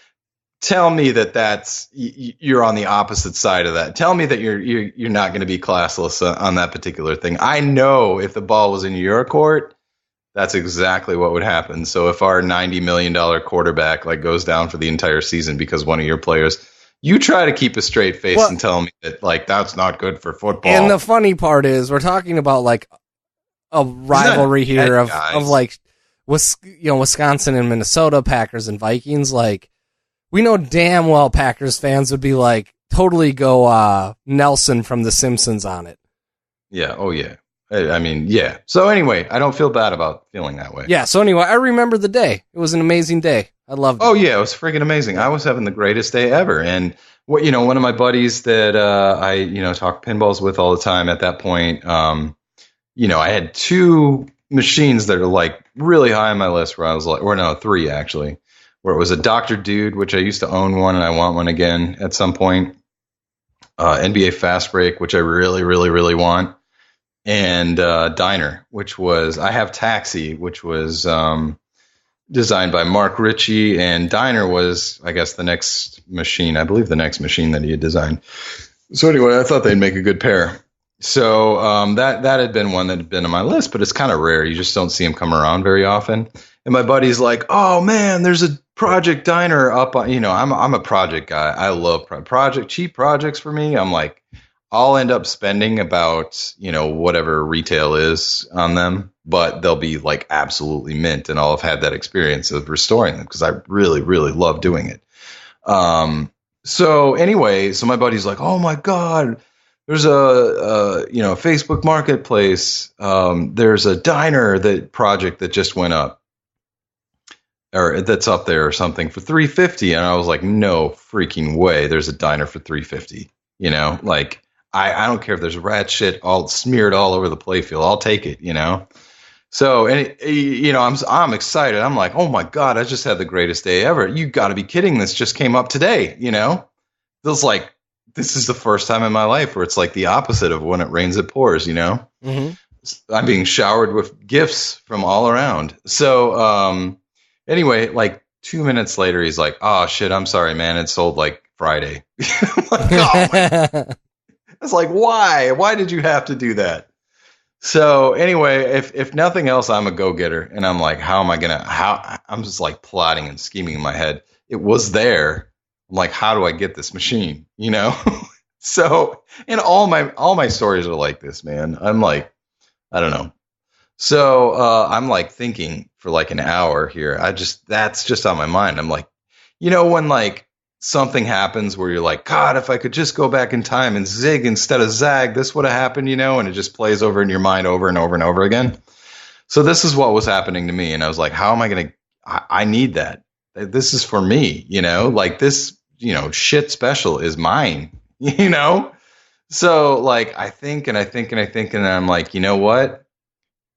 tell me that's you're on the opposite side of that. Tell me that you're not going to be classless on that particular thing. I know if the ball was in your court, that's exactly what would happen. So if our $90 million quarterback like goes down for the entire season because one of your players, you try to keep a straight face and tell me that like that's not good for football.
And the funny part is we're talking about like a rivalry here of like Wisconsin and Minnesota, Packers and Vikings. Like, we know damn well Packers fans would be like totally go Nelson from The Simpsons on it.
Yeah. Oh yeah. I mean, yeah. So anyway, I don't feel bad about feeling that way.
Yeah. So anyway, I remember the day. It was an amazing day. I loved it.
Oh yeah, it was freaking amazing. I was having the greatest day ever. And one of my buddies that I talk pinballs with all the time at that point, I had two machines that are like really high on my list where I was like, or no, three actually, where it was a Dr. Dude, which I used to own one and I want one again at some point. NBA Fast Break, which I really, really, really want, and Diner, which was, I have Taxi, which was designed by Mark Ritchie, and Diner was, I guess, the next machine. I believe the next machine that he had designed. So anyway, I thought they'd make a good pair. So that had been one that had been on my list, but it's kind of rare. You just don't see them come around very often. And my buddy's like, "Oh man, there's a Project Diner up on." I'm a project guy. I love cheap projects for me. I'm like, I'll end up spending about whatever retail is on them, but they'll be like absolutely mint, and I'll have had that experience of restoring them because I really, really love doing it. So anyway, so my buddy's like, "Oh my God, there's a Facebook Marketplace. There's a diner project that just went up, or that's up there or something for $350." And I was like, "No freaking way! There's a diner for $350." Like I don't care if there's rat shit all smeared all over the playfield. I'll take it. So, and I'm excited. I'm like, "Oh my God, I just had the greatest day ever." You got to be kidding. This just came up today. Feels like this is the first time in my life where it's like the opposite of when it rains, it pours,
Mm-hmm.
I'm being showered with gifts from all around. So, anyway, like 2 minutes later, he's like, "Oh shit, I'm sorry, man. It sold like Friday." I'm like, "Oh my." It's like, why? Why did you have to do that? So anyway, if nothing else, I'm a go-getter, and I'm like, I'm just like plotting and scheming in my head. It was there. I'm like, how do I get this machine? So, and all my stories are like this, man. I'm like, I don't know. So I'm like thinking for like an hour here. That's just on my mind. I'm like, when like something happens where you're like, God, if I could just go back in time and zig instead of zag, this would have happened, and it just plays over in your mind over and over and over again. So this is what was happening to me. And I was like, how am I going to, I need that. This is for me, like this, shit special is mine, So like, I think, and I'm like, you know what?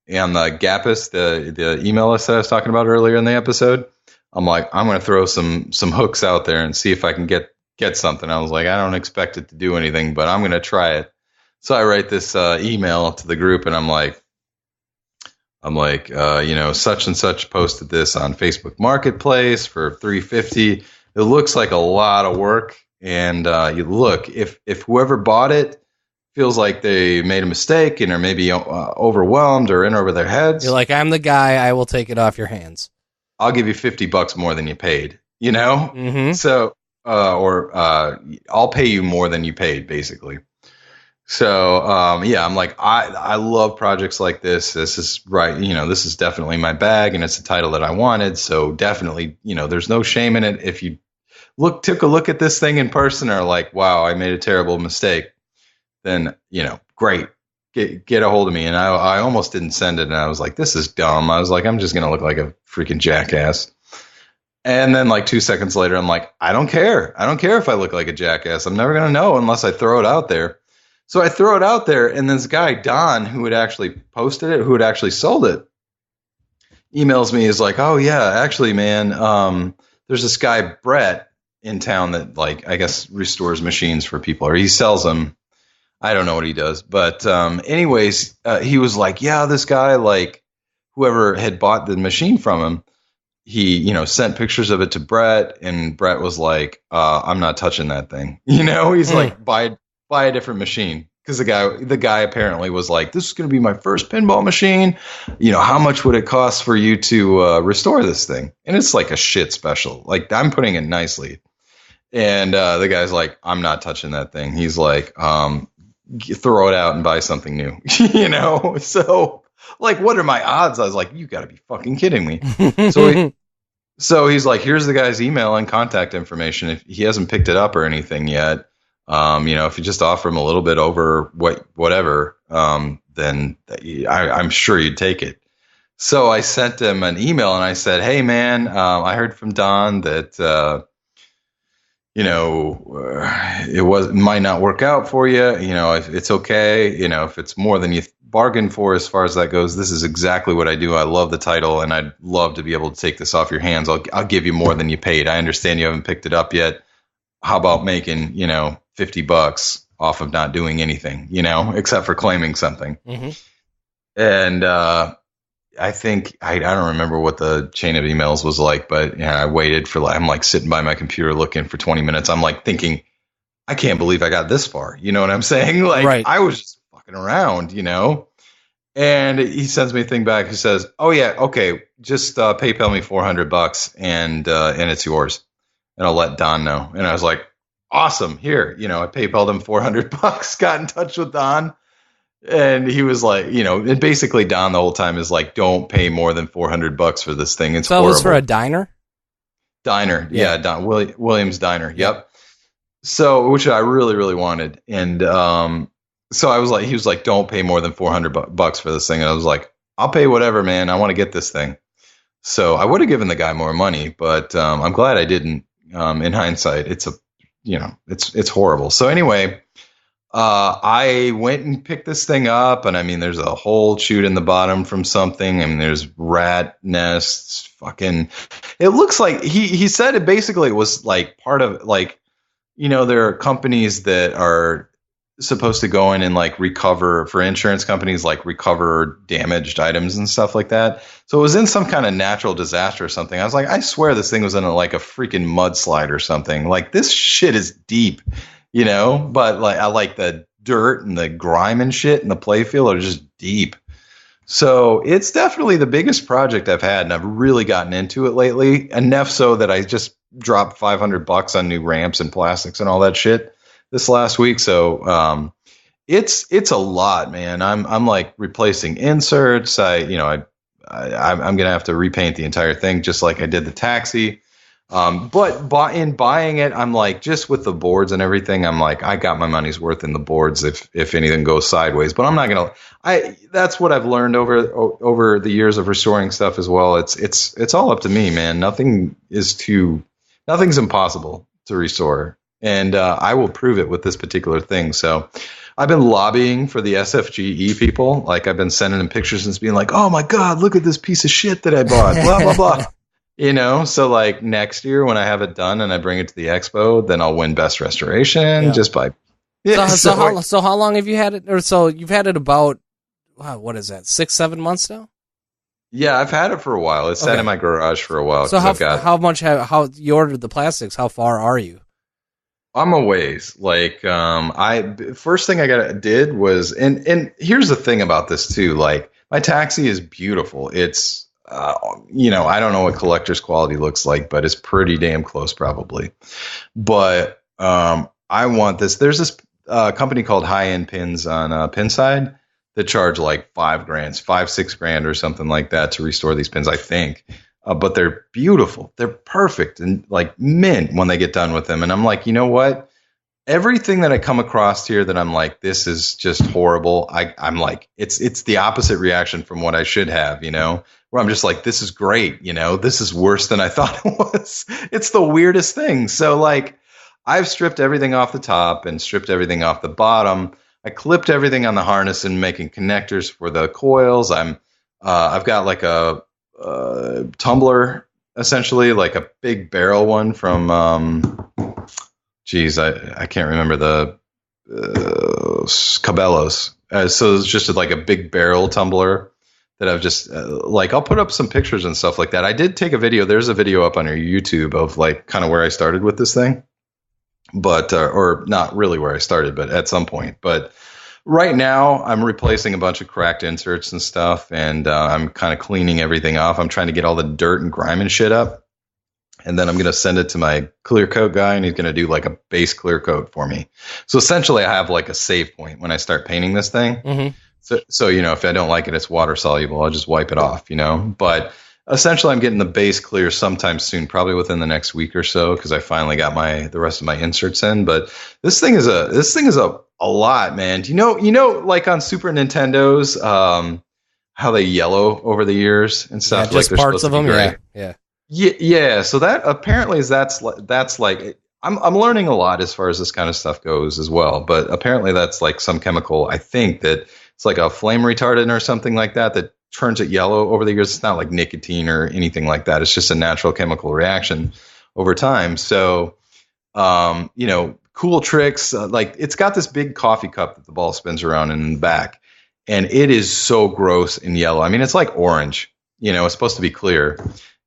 And the Gapist, the email list that I was talking about earlier in the episode, I'm like, I'm going to throw some hooks out there and see if I can get something. I was like, I don't expect it to do anything, but I'm going to try it. So I write this email to the group, and I'm like, such and such posted this on Facebook Marketplace for $350. It looks like a lot of work, and you look, if whoever bought it feels like they made a mistake and are maybe overwhelmed or in over their heads,
you're like, I'm the guy. I will take it off your hands.
I'll give you $50 more than you paid,
Mm-hmm.
So, I'll pay you more than you paid, basically. So, I'm like, I love projects like this. This is right. This is definitely my bag, and it's a title that I wanted. So definitely, there's no shame in it. If you took a look at this thing in person, or like, wow, I made a terrible mistake, then, great. Get a hold of me. And I almost didn't send it. And I was like, this is dumb. I was like, I'm just going to look like a freaking jackass. And then like 2 seconds later, I'm like, I don't care. I don't care if I look like a jackass. I'm never going to know unless I throw it out there. So I throw it out there. And this guy, Don, who had actually posted it, who had actually sold it, emails me, is like, oh yeah, actually, man, there's this guy, Brett, in town that, like, I guess restores machines for people, or he sells them. I don't know what he does, but anyways, he was like, yeah, this guy, like, whoever had bought the machine from him, he, sent pictures of it to Brett, and Brett was like, I'm not touching that thing. He's like, buy a different machine, because the guy apparently was like, this is going to be my first pinball machine. How much would it cost for you to restore this thing? And it's like a shit special. Like, I'm putting it nicely. And the guy's like, I'm not touching that thing. He's like, throw it out and buy something new, So, like, what are my odds? I was like, you got to be fucking kidding me. So he's like, here's the guy's email and contact information. If he hasn't picked it up or anything yet, if you just offer him a little bit over whatever, then I'm sure you'd take it. So I sent him an email and I said, hey man, I heard from Don that, it might not work out for you. It's okay. If it's more than you bargained for as far as that goes, this is exactly what I do. I love the title, and I'd love to be able to take this off your hands. I'll give you more than you paid. I understand you haven't picked it up yet. How about making, $50 off of not doing anything, except for claiming something.
Mm-hmm.
And I think I don't remember what the chain of emails was like, but I waited for I'm like sitting by my computer looking for 20 minutes. I'm like thinking, I can't believe I got this far. You know what I'm saying? Like
right.
I was just fucking around, And he sends me a thing back. He says, "Oh yeah, okay, just PayPal me $400 and it's yours, and I'll let Don know." And I was like, "Awesome, here." I PayPal'd him $400. Got in touch with Don, and he was like, and basically Don the whole time is like, "Don't pay more than $400 for this thing. It's
so
horrible."
It was for a diner.
Diner, yeah, Don Williams Diner. Yep. So, which I really, really wanted, and so I was like, he was like, "Don't pay more than $400 for this thing," and I was like, "I'll pay whatever, man. I want to get this thing." So I would have given the guy more money, but I'm glad I didn't. In hindsight, it's it's horrible. So anyway, I went and picked this thing up, and I mean, there's a hole chewed in the bottom from something. I mean, there's rat nests. Fucking, it looks like he said it basically was like part of like. There are companies that are supposed to go in and like recover for insurance companies, like recover damaged items and stuff like that. So it was in some kind of natural disaster or something. I was like, I swear this thing was in like a freaking mudslide or something. Like this shit is deep, but like I like the dirt and the grime and shit and the playfield are just deep. So it's definitely the biggest project I've had, and I've really gotten into it lately. Enough so that I just dropped $500 on new ramps and plastics and all that shit this last week. So it's a lot, man. I'm like replacing inserts. I'm gonna have to repaint the entire thing just like I did the taxi. But in buying it, I'm like, just with the boards and everything, I'm like, I got my money's worth in the boards if anything goes sideways. But I'm not gonna. That's what I've learned over the years of restoring stuff as well. It's all up to me, man. Nothing's impossible to restore, and I will prove it with this particular thing. So I've been lobbying for the SFGE people. Like I've been sending them pictures and being like, "Oh my God, look at this piece of shit that I bought." Blah blah blah. So like next year when I have it done and I bring it to the expo, then I'll win best restoration just by. Yeah,
so how long have you had it? Or so you've had it about, wow, what is that? 6-7 months now?
Yeah, I've had it for a while. It's sat in my garage for a while.
So how you ordered the plastics? How far are you?
I'm a ways. Like first thing I did was, and here's the thing about this too. Like my taxi is beautiful. It's I don't know what collector's quality looks like, but it's pretty damn close probably. But I want this. There's this company called High End Pins on Pinside that charge like $5,000, $6,000 or something like that to restore these pins, I think. But they're beautiful. They're perfect and like mint when they get done with them. And I'm like, you know what? Everything that I come across here that I'm like, this is just horrible. I'm like, it's the opposite reaction from what I should have, where I'm just like, this is great. This is worse than I thought it was. It's the weirdest thing. So like I've stripped everything off the top and stripped everything off the bottom. I clipped everything on the harness and making connectors for the coils. I've got like a tumbler, essentially like a big barrel one from, I can't remember the Cabela's. So it's just like a big barrel tumbler that I've just I'll put up some pictures and stuff like that. I did take a video. There's a video up on your YouTube of like kind of where I started with this thing, but or not really where I started, but at some point. But right now I'm replacing a bunch of cracked inserts and stuff, and I'm kind of cleaning everything off. I'm trying to get all the dirt and grime and shit up. And then I'm going to send it to my clear coat guy, and he's going to do like a base clear coat for me. So essentially I have like a save point when I start painting this thing. Mm-hmm. So, if I don't like it, it's water soluble. I'll just wipe it off, but essentially I'm getting the base clear sometime soon, probably within the next week or so. Cause I finally got the rest of my inserts in, but this thing is a lot, man. Do you know, like on Super Nintendos, how they yellow over the years and stuff?
Yeah, just
like
parts of them. Yeah.
Yeah. So that apparently that's like, I'm learning a lot as far as this kind of stuff goes as well. But apparently that's like some chemical, I think that it's like a flame retardant or something like that turns it yellow over the years. It's not like nicotine or anything like that. It's just a natural chemical reaction over time. So, cool cool tricks. Like it's got this big coffee cup that the ball spins around in the back, and it is so gross and yellow. I mean, it's like orange. It's supposed to be clear.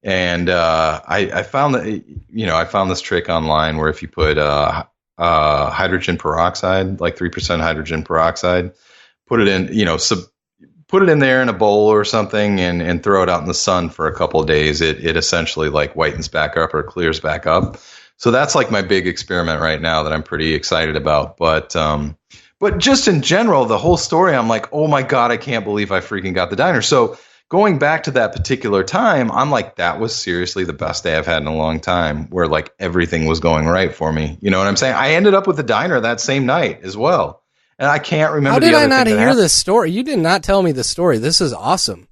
And I found that I found this trick online where if you put hydrogen peroxide, like 3% hydrogen peroxide, put it in put it in there in a bowl or something and throw it out in the sun for a couple of days, it essentially like whitens back up or clears back up. So that's like my big experiment right now that I'm pretty excited about. But just in general, the whole story, I'm like, oh my God, I can't believe I freaking got the diner. So going back to that particular time, I'm like, that was seriously the best day I've had in a long time where like everything was going right for me. You know what I'm saying? I ended up with the diner that same night as well. And I can't remember. How
did I not hear this story? You did not tell me the story. This is awesome.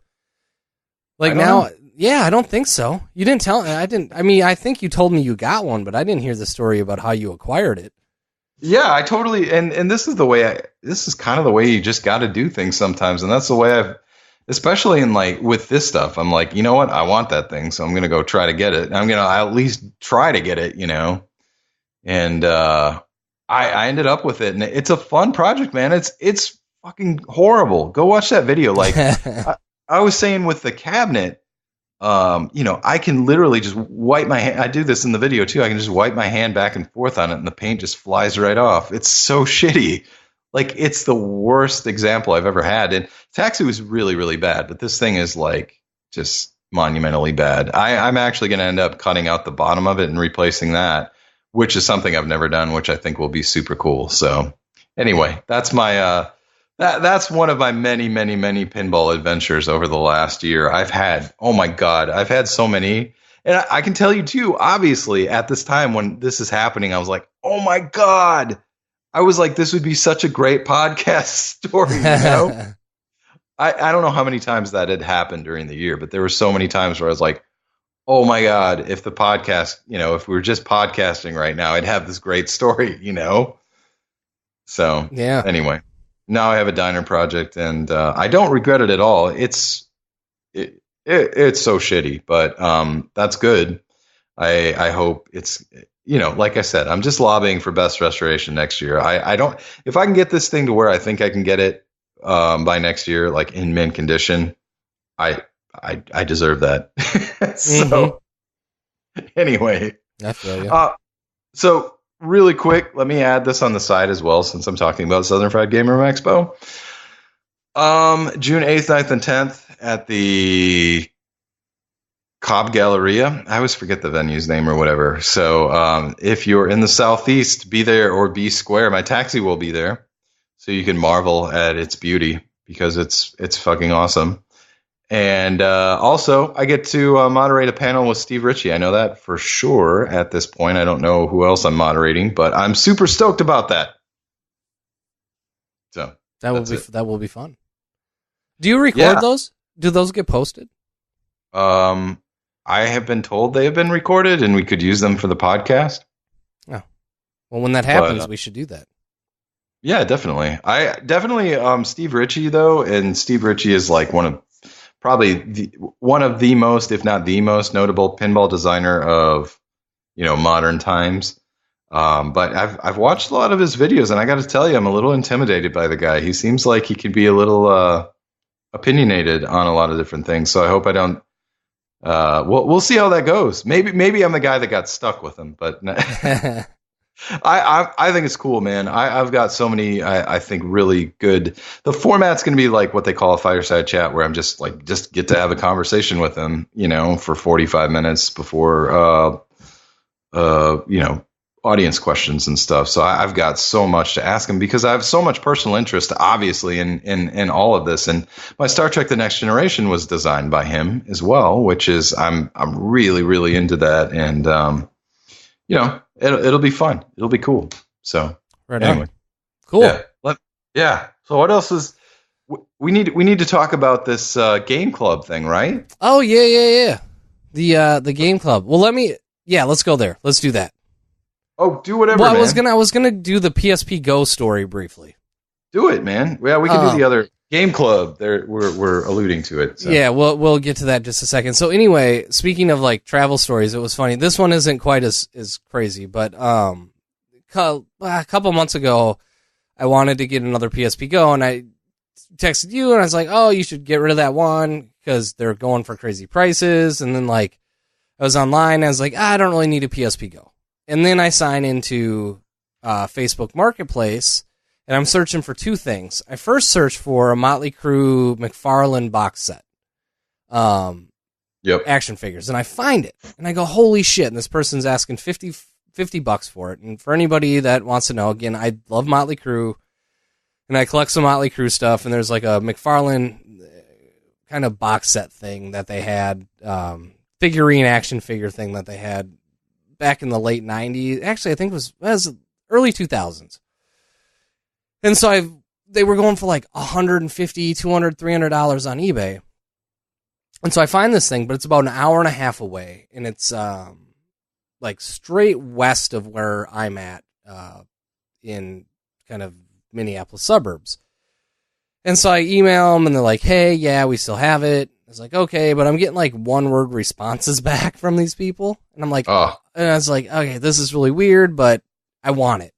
Like now, yeah, I don't think so. You didn't tell. I didn't. I mean, I think you told me you got one, but I didn't hear the story about how you acquired it.
Yeah, I totally. And this is the way. This is kind of the way you just got to do things sometimes, and that's the way I've. Especially in like with this stuff, I'm like, you know what? I want that thing, so I'm gonna go try to get it. I'm gonna at least try to get it, And I ended up with it, and it's a fun project, man. It's fucking horrible. Go watch that video. Like I was saying with the cabinet, I can literally just wipe my hand. I do this in the video too. I can just wipe my hand back and forth on it, and the paint just flies right off. It's so shitty. Like, it's the worst example I've ever had. And Taxi was really, really bad, but this thing is like just monumentally bad. I'm actually going to end up cutting out the bottom of it and replacing that, which is something I've never done, which I think will be super cool. So anyway, that's my that's one of my many, many, many pinball adventures over the last year. I've had so many. And I can tell you too, obviously at this time when this is happening, I was like, oh my God. I was like, this would be such a great podcast story, I don't know how many times that had happened during the year, but there were so many times where I was like, oh my God, if the podcast, if we were just podcasting right now, I'd have this great story, So
yeah.
Anyway, now I have a diner project, and I don't regret it at all. It's so shitty, but that's good. I hope it's. Like I said, I'm just lobbying for best restoration next year. I don't, if I can get this thing to where I think I can get it by next year, like in mint condition, I deserve that. So anyway,
I feel you.
So really quick, let me add this on the side as well, since I'm talking about Southern Fried Gamer Expo. June 8th, 9th, and 10th at the Cobb Galleria. I always forget the venue's name or whatever. So if you're in the Southeast, be there or be square. My taxi will be there, so you can marvel at its beauty because it's fucking awesome. And also, I get to moderate a panel with Steve Ritchie. I know that for sure at this point. I don't know who else I'm moderating, but I'm super stoked about that. So
that will be fun. Do you record those? Do those get posted?
I have been told they have been recorded and we could use them for the podcast.
Oh. Well, when that happens, we should do that.
Yeah, definitely. Steve Ritchie, though, and Steve Ritchie is like one of the most, if not the most notable pinball designer of, modern times. But I've watched a lot of his videos, and I got to tell you, I'm a little intimidated by the guy. He seems like he could be a little opinionated on a lot of different things. So I hope I don't. We'll see how that goes. Maybe I'm the guy that got stuck with him, but I think it's cool, man. I've got so many, I think really good. The format's going to be like what they call a fireside chat, where I'm just get to have a conversation with him, for 45 minutes before, audience questions and stuff. So I've got so much to ask him because I have so much personal interest, obviously, in all of this. And my Star Trek: The Next Generation was designed by him as well, which is I'm really, really into that. And it'll be fun. It'll be cool. So anyway,
cool.
Yeah. So what else is we need to talk about this game club thing, right?
Oh yeah. The game club. Well, let's go there. Let's do that.
Oh, do whatever.
Well,
man.
I was gonna do the PSP Go story briefly.
Do it, man. Yeah, we can do the other game club. There, we're alluding to it. So.
Yeah, we'll get to that in just a second. So anyway, speaking of like travel stories, it was funny. This one isn't quite as crazy, but a a couple months ago, I wanted to get another PSP Go, and I texted you, and I was like, oh, you should get rid of that one because they're going for crazy prices. And then, like, I was online, and I was like, I don't really need a PSP Go. And then I sign into Facebook Marketplace, and I'm searching for two things. I first searched for a Motley Crue McFarlane box set. Action figures. And I find it. And I go, holy shit. And this person's asking $50 for it. And for anybody that wants to know, again, I love Motley Crue. And I collect some Motley Crue stuff. And there's like a McFarlane kind of box set thing that they had. Figurine action figure thing that they had back in the late 90s. Actually, I think it was early 2000s. And so they were going for like $150, $200, $300 on eBay. And so I find this thing, but it's about an hour and a half away, and it's like straight west of where I'm at in kind of Minneapolis suburbs. And so I email them, and they're like, hey, yeah, we still have it. I was like, okay, but I'm getting like one-word responses back from these people. And I'm like, and I was like, okay, this is really weird, but I want it.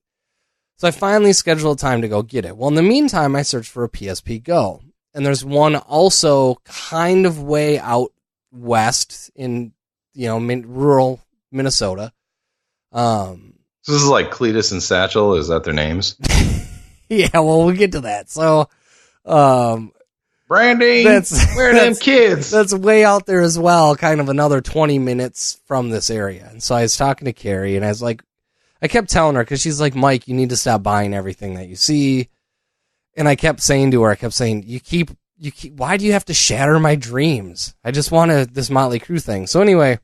So I finally scheduled a time to go get it. Well, in the meantime, I searched for a PSP Go. And there's one also kind of way out west in, rural Minnesota. So
this is like Cletus and Satchel. Is that their names?
Yeah, well, we'll get to that. So,
Brandy, where are them kids?
That's way out there as well, kind of another 20 minutes from this area. And so I was talking to Carrie, and I was like, I kept telling her, because she's like, Mike, you need to stop buying everything that you see. And I kept saying to her, you keep, why do you have to shatter my dreams? I just want this Motley Crue thing. So anyway,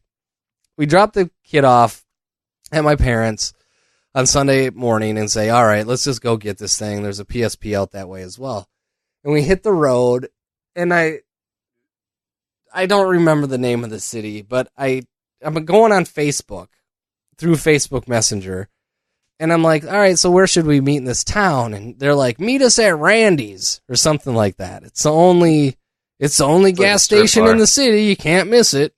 we dropped the kid off at my parents' on Sunday morning and say, all right, let's just go get this thing. There's a PSP out that way as well. And we hit the road, and I don't remember the name of the city, but I'm going on Facebook through Facebook Messenger. And I'm like, all right, so where should we meet in this town? And they're like, meet us at Randy's or something like that. It's the only gas station in the city. You can't miss it.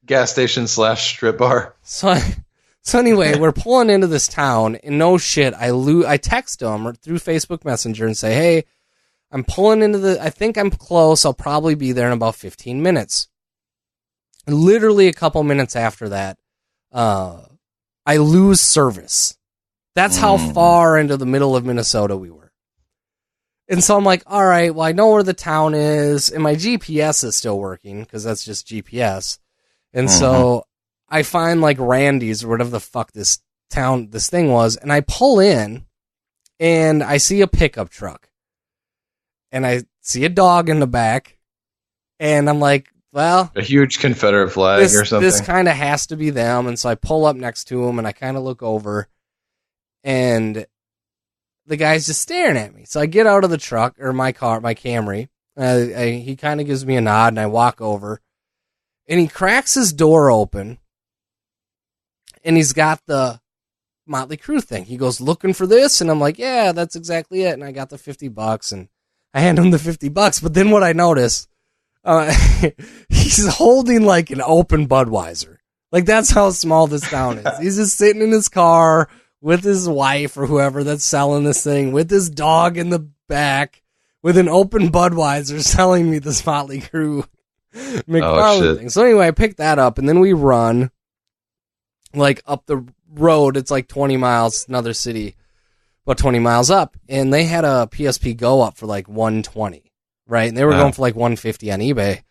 Gas station / strip bar.
So anyway, we're pulling into this town, and no shit, I text them through Facebook Messenger and say, hey, I'm pulling into I think I'm close. I'll probably be there in about 15 minutes. And literally a couple minutes after that, I lose service. That's how far into the middle of Minnesota we were. And so I'm like, all right, well, I know where the town is, and my GPS is still working, because that's just GPS. And so I find, like, Randy's, or whatever the fuck this thing was, and I pull in, and I see a pickup truck. And I see a dog in the back, and I'm like, well... a
huge Confederate flag or something.
This kind of has to be them, and so I pull up next to him, and I kind of look over, and the guy's just staring at me. So I get out of the truck, or my car, my Camry. He kind of gives me a nod, and I walk over. And he cracks his door open, and he's got the Motley Crue thing. He goes, looking for this? And I'm like, yeah, that's exactly it. And I got the $50, and I hand him the $50. But then what I notice, he's holding like an open Budweiser. Like, that's how small this town is. He's just sitting in his car with his wife or whoever that's selling this thing, with his dog in the back, with an open Budweiser selling me this Motley Crue McFarlane thing. So anyway, I picked that up, and then we run like up the road. It's like 20 miles, another city, about 20 miles up, and they had a PSP Go up for like $120, right? And they were going for like $150 on eBay,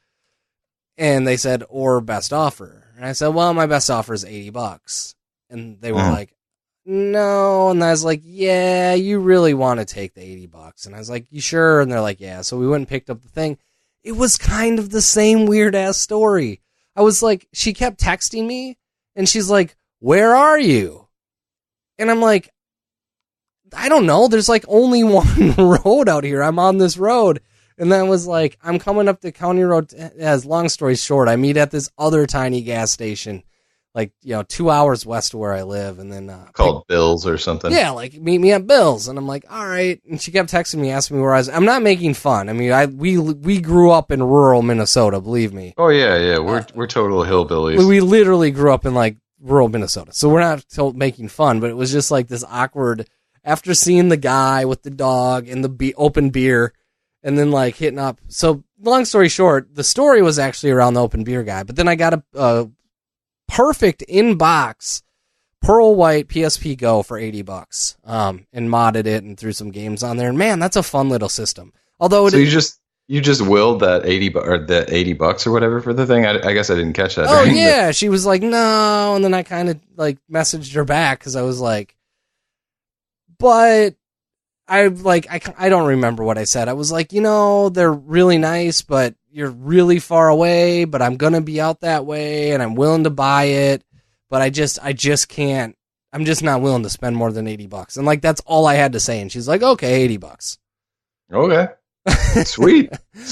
and they said, or best offer. And I said, well, my best offer is $80. And they were like, no. And I was like, yeah, you really want to take the $80. And I was like, you sure? And they're like, yeah. So we went and picked up the thing. It was kind of the same weird ass story. I was like, she kept texting me, and she's like, where are you? And I'm like, I don't know. There's like only one road out here. I'm on this road. And then I was like, I'm coming up the county road. As long story short, I meet at this other tiny gas station, like, 2 hours west of where I live. And then,
called Bill's or something.
Yeah. Like, meet me at Bill's. And I'm like, all right. And she kept texting me, asking me where I was. I'm not making fun. I mean, we grew up in rural Minnesota, believe me.
Oh yeah. Yeah. We're total hillbillies.
We literally grew up in like rural Minnesota. So we're not making fun, but it was just like this awkward, after seeing the guy with the dog and the open beer and then like hitting up. So long story short, the story was actually around the open beer guy, but then I got a perfect in-box pearl white PSP Go for $80, and modded it and threw some games on there. And man, that's a fun little system. Although
you just willed that $80 or whatever for the thing. I guess I didn't catch that.
Oh yeah, she was like no, and then I kind of like messaged her back because I was like, but I don't remember what I said. I was like, they're really nice, but you're really far away. But I'm gonna be out that way, and I'm willing to buy it. But I just can't. I'm just not willing to spend more than $80. And like that's all I had to say. And she's like, okay, $80.
Okay. Sweet.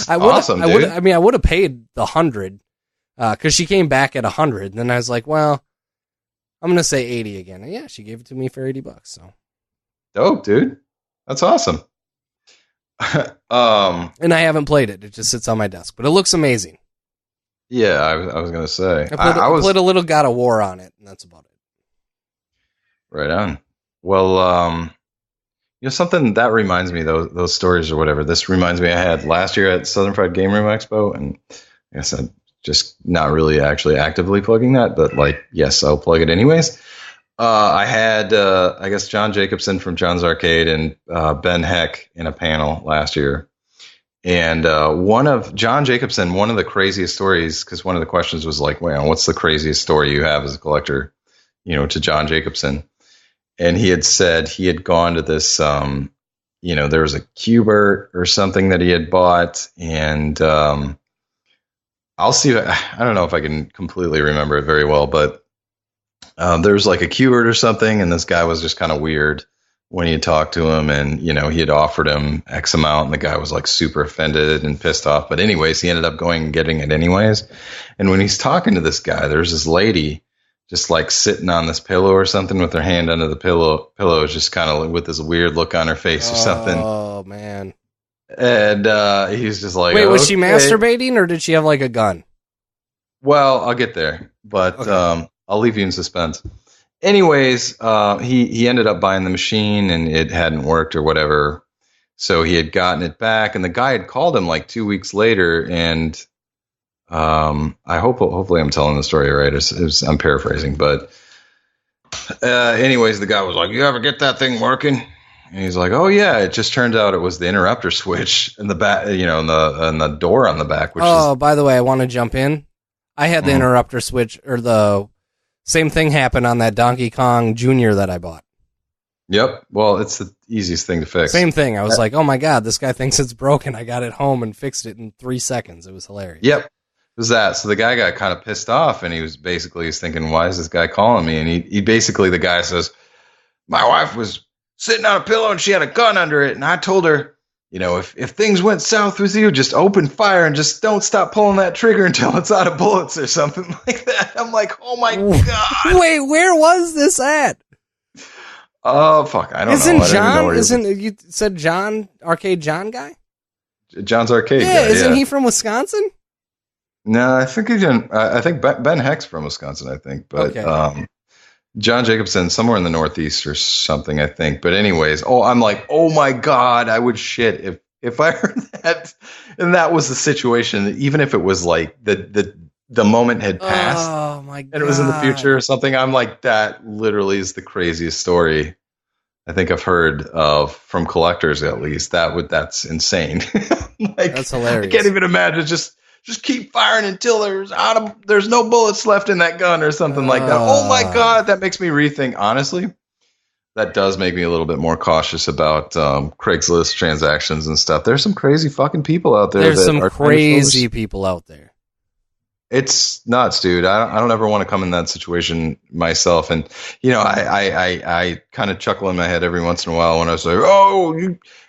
Awesome, dude. I would have paid the 100 because she came back at 100, and then I was like, well, I'm gonna say 80 again. And yeah, she gave it to me for $80. So
dope, dude. That's awesome.
And I haven't played it. It just sits on my desk, but it looks amazing.
Yeah, I was gonna say
I played a little God of War on it, and that's about it.
Right on. Well, something that reminds me, those stories or whatever. This reminds me, I had last year at Southern Fried Game Room Expo, and I guess I'm just not really actually actively plugging that, but like, yes, I'll plug it anyways. I had, I guess, John Jacobson from John's Arcade and Ben Heck in a panel last year. And one of John Jacobson, one of the craziest stories, because one of the questions was like, well, what's the craziest story you have as a collector, to John Jacobson? And he had said he had gone to this, there was a Cubert or something that he had bought. And I'll see. I don't know if I can completely remember it very well, but there was like a Cubert or something. And this guy was just kind of weird when he had talked to him, and, he had offered him X amount, and the guy was like super offended and pissed off. But anyways, he ended up going and getting it anyways. And when he's talking to this guy, there's this lady just like sitting on this pillow or something with her hand under the pillow, just kind of with this weird look on her face or something.
Oh, man.
And he's just like,
wait, was she masturbating, or did she have like a gun?
Well, I'll get there, but
okay.
I'll leave you in suspense. Anyways, he ended up buying the machine, and it hadn't worked or whatever. So he had gotten it back, and the guy had called him like 2 weeks later. And hopefully I'm telling the story right. I'm paraphrasing, but anyways, the guy was like, "You ever get that thing working?" And he's like, "Oh yeah." It just turns out it was the interrupter switch in the back, and the door on the back. Which
by the way, I want to jump in. I had the interrupter switch, or the same thing happened on that Donkey Kong Jr. that I bought. Yep.
Well, it's the easiest thing to fix.
Same thing. I was like, oh my God, this guy thinks it's broken. I got it home and fixed it in 3 seconds. It was hilarious.
Yep. It was that. So the guy got kind of pissed off, and he was thinking, why is this guy calling me? And he basically, the guy says, my wife was sitting on a pillow and she had a gun under it. And I told her, if things went south with you, just open fire and just don't stop pulling that trigger until it's out of bullets or something like that. I'm like, oh my God.
Wait, where was this at?
Oh, fuck. I don't know.
You said John, Arcade John guy?
John's Arcade
guy. Isn't he from Wisconsin?
No, I think I think Ben Heck's from Wisconsin, I think. But okay. John Jacobson, somewhere in the Northeast or something, I think. But anyways, I'm like, oh my God, I would shit if I heard that. And that was the situation, even if it was like the moment had passed.
Oh my God.
And it was in the future or something. I'm like, that literally is the craziest story I think I've heard of from collectors, at least. That's insane.
That's hilarious.
I can't even imagine just keep firing until there's no bullets left in that gun or something like that. Oh my God, that makes me rethink. Honestly, that does make me a little bit more cautious about Craigslist transactions and stuff. There's some crazy fucking people out there.
There's some crazy people out there.
It's nuts, dude. I don't ever want to come in that situation myself. And, I kind of chuckle in my head every once in a while when I say,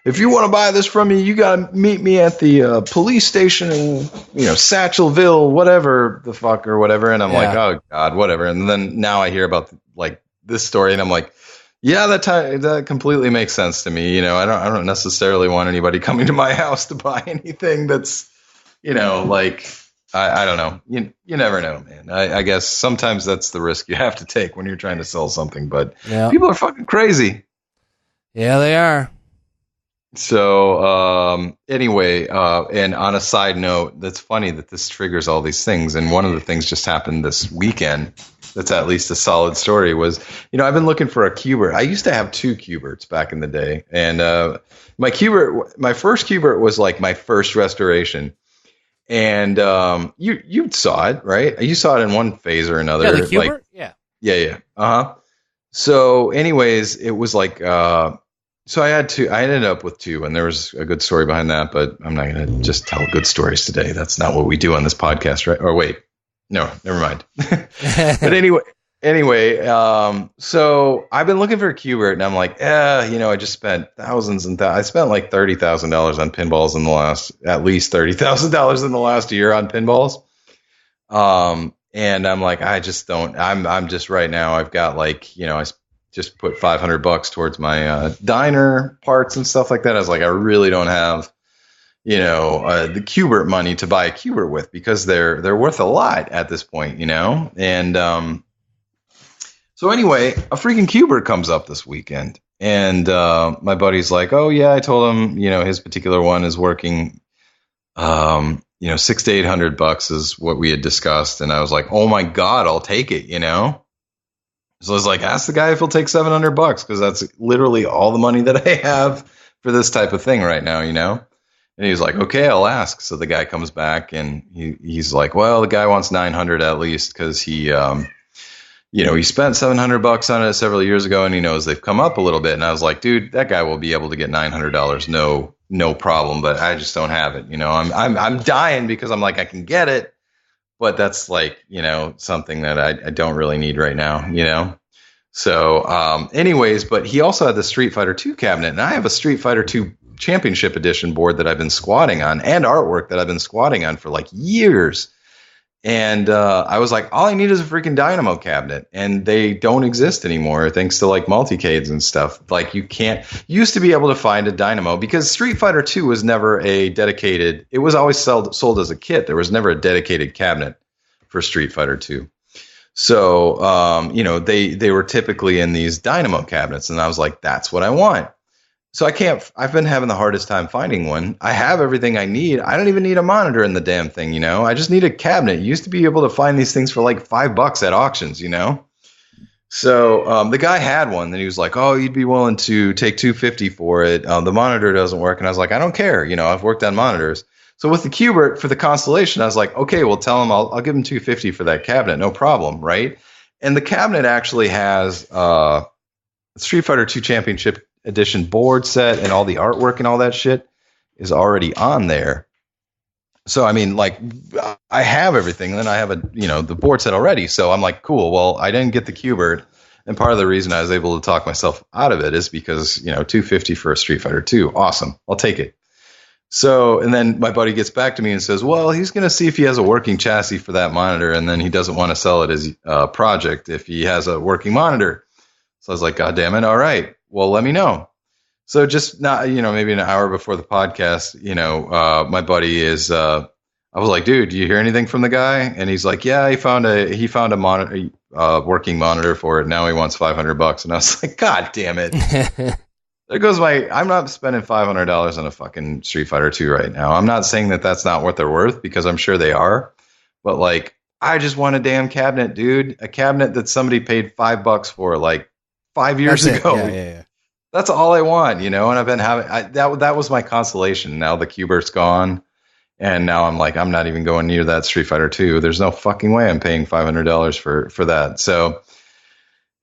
if you want to buy this from me, you got to meet me at the police station in, Satchelville, whatever the fuck or whatever. And I'm like, oh God, whatever. And then now I hear about like this story and I'm like, yeah, that completely makes sense to me. I don't necessarily want anybody coming to my house to buy anything that's, like I don't know. You never know, man. I guess sometimes that's the risk you have to take when you're trying to sell something. But people are fucking crazy.
Yeah, they are.
So anyway, and on a side note, that's funny that this triggers all these things. And one of the things just happened this weekend. That's at least a solid story. Was I've been looking for a Q*bert. I used to have 2 Q*berts back in the day, and my first Q*bert was like my first restoration. And you saw it, right? You saw it in one phase or another.
Yeah, the Q*bert?
Yeah. Uh-huh. So anyways, it was like so I had 2. I ended up with 2, and there was a good story behind that, but I'm not going to just tell good stories today. That's not what we do on this podcast, right? Or wait. No, never mind. But anyway, so I've been looking for a Q*bert, and I'm like, I just spent thousands and I spent like $30,000 on pinballs at least $30,000 in the last year on pinballs. And I'm like, I just don't. I'm just right now. I've got like, I just put $500 towards my diner parts and stuff like that. I was like, I really don't have the Q*bert money to buy a Q*bert with, because they're worth a lot at this point, and so anyway, a freaking Q*bert comes up this weekend, and my buddy's like, oh yeah, I told him, his particular one is working, $600 to $800 is what we had discussed, and I was like, oh my god, I'll take it, So I was like, ask the guy if he'll take $700, because that's literally all the money that I have for this type of thing right now, And he was like, okay, I'll ask. So the guy comes back, and he's like, well, the guy wants $900 at least, because he spent $700 on it several years ago, and he knows they've come up a little bit. And I was like, dude, that guy will be able to get $900, no problem. But I just don't have it. I'm dying, because I'm like, I can get it, but that's like, something that I don't really need right now, So, anyways, but he also had the Street Fighter II cabinet, and I have a Street Fighter II Championship Edition board that I've been squatting on, and artwork that I've been squatting on for like years. And I was like, all I need is a freaking Dynamo cabinet, and they don't exist anymore thanks to like multicades and stuff. Like you used to be able to find a Dynamo, because Street Fighter II was never a dedicated. It was always sold as a kit. There was never a dedicated cabinet for Street Fighter II. So they were typically in these Dynamo cabinets, and I was like, that's what I want. So I've been having the hardest time finding one. I have everything I need. I don't even need a monitor in the damn thing, I just need a cabinet. You used to be able to find these things for like $5 at auctions, So the guy had one, and he was like, oh, you'd be willing to take $250 for it. The monitor doesn't work. And I was like, I don't care. I've worked on monitors. So with the Q*bert for the Constellation, I was like, okay, well, tell him I'll give him $250 for that cabinet. No problem, right? And the cabinet actually has Street Fighter II Championship Edition board set, and all the artwork and all that shit is already on there. So I mean, like, I have everything, and then I have the board set already. So I'm like, cool. Well, I didn't get the Q*bert, and part of the reason I was able to talk myself out of it is because $250 for a Street Fighter II, awesome, I'll take it. So, and then my buddy gets back to me and says, well, he's going to see if he has a working chassis for that monitor, and then he doesn't want to sell it as a project if he has a working monitor. So I was like, God damn it. All right. Well, let me know. So just not, maybe an hour before the podcast, my buddy I was like, dude, do you hear anything from the guy? And he's like, yeah, he found a monitor, working monitor for it. Now he wants $500. And I was like, God damn it. There goes I'm not spending $500 on a fucking Street Fighter II right now. I'm not saying that that's not what they're worth, because I'm sure they are, but like, I just want a damn cabinet, dude. A cabinet that somebody paid $5 for like 5 years ago.
Yeah.
That's all I want, and I've been having that was my consolation. Now the Q*bert's gone, and now I'm like, I'm not even going near that Street Fighter II. There's no fucking way I'm paying $500 for that. So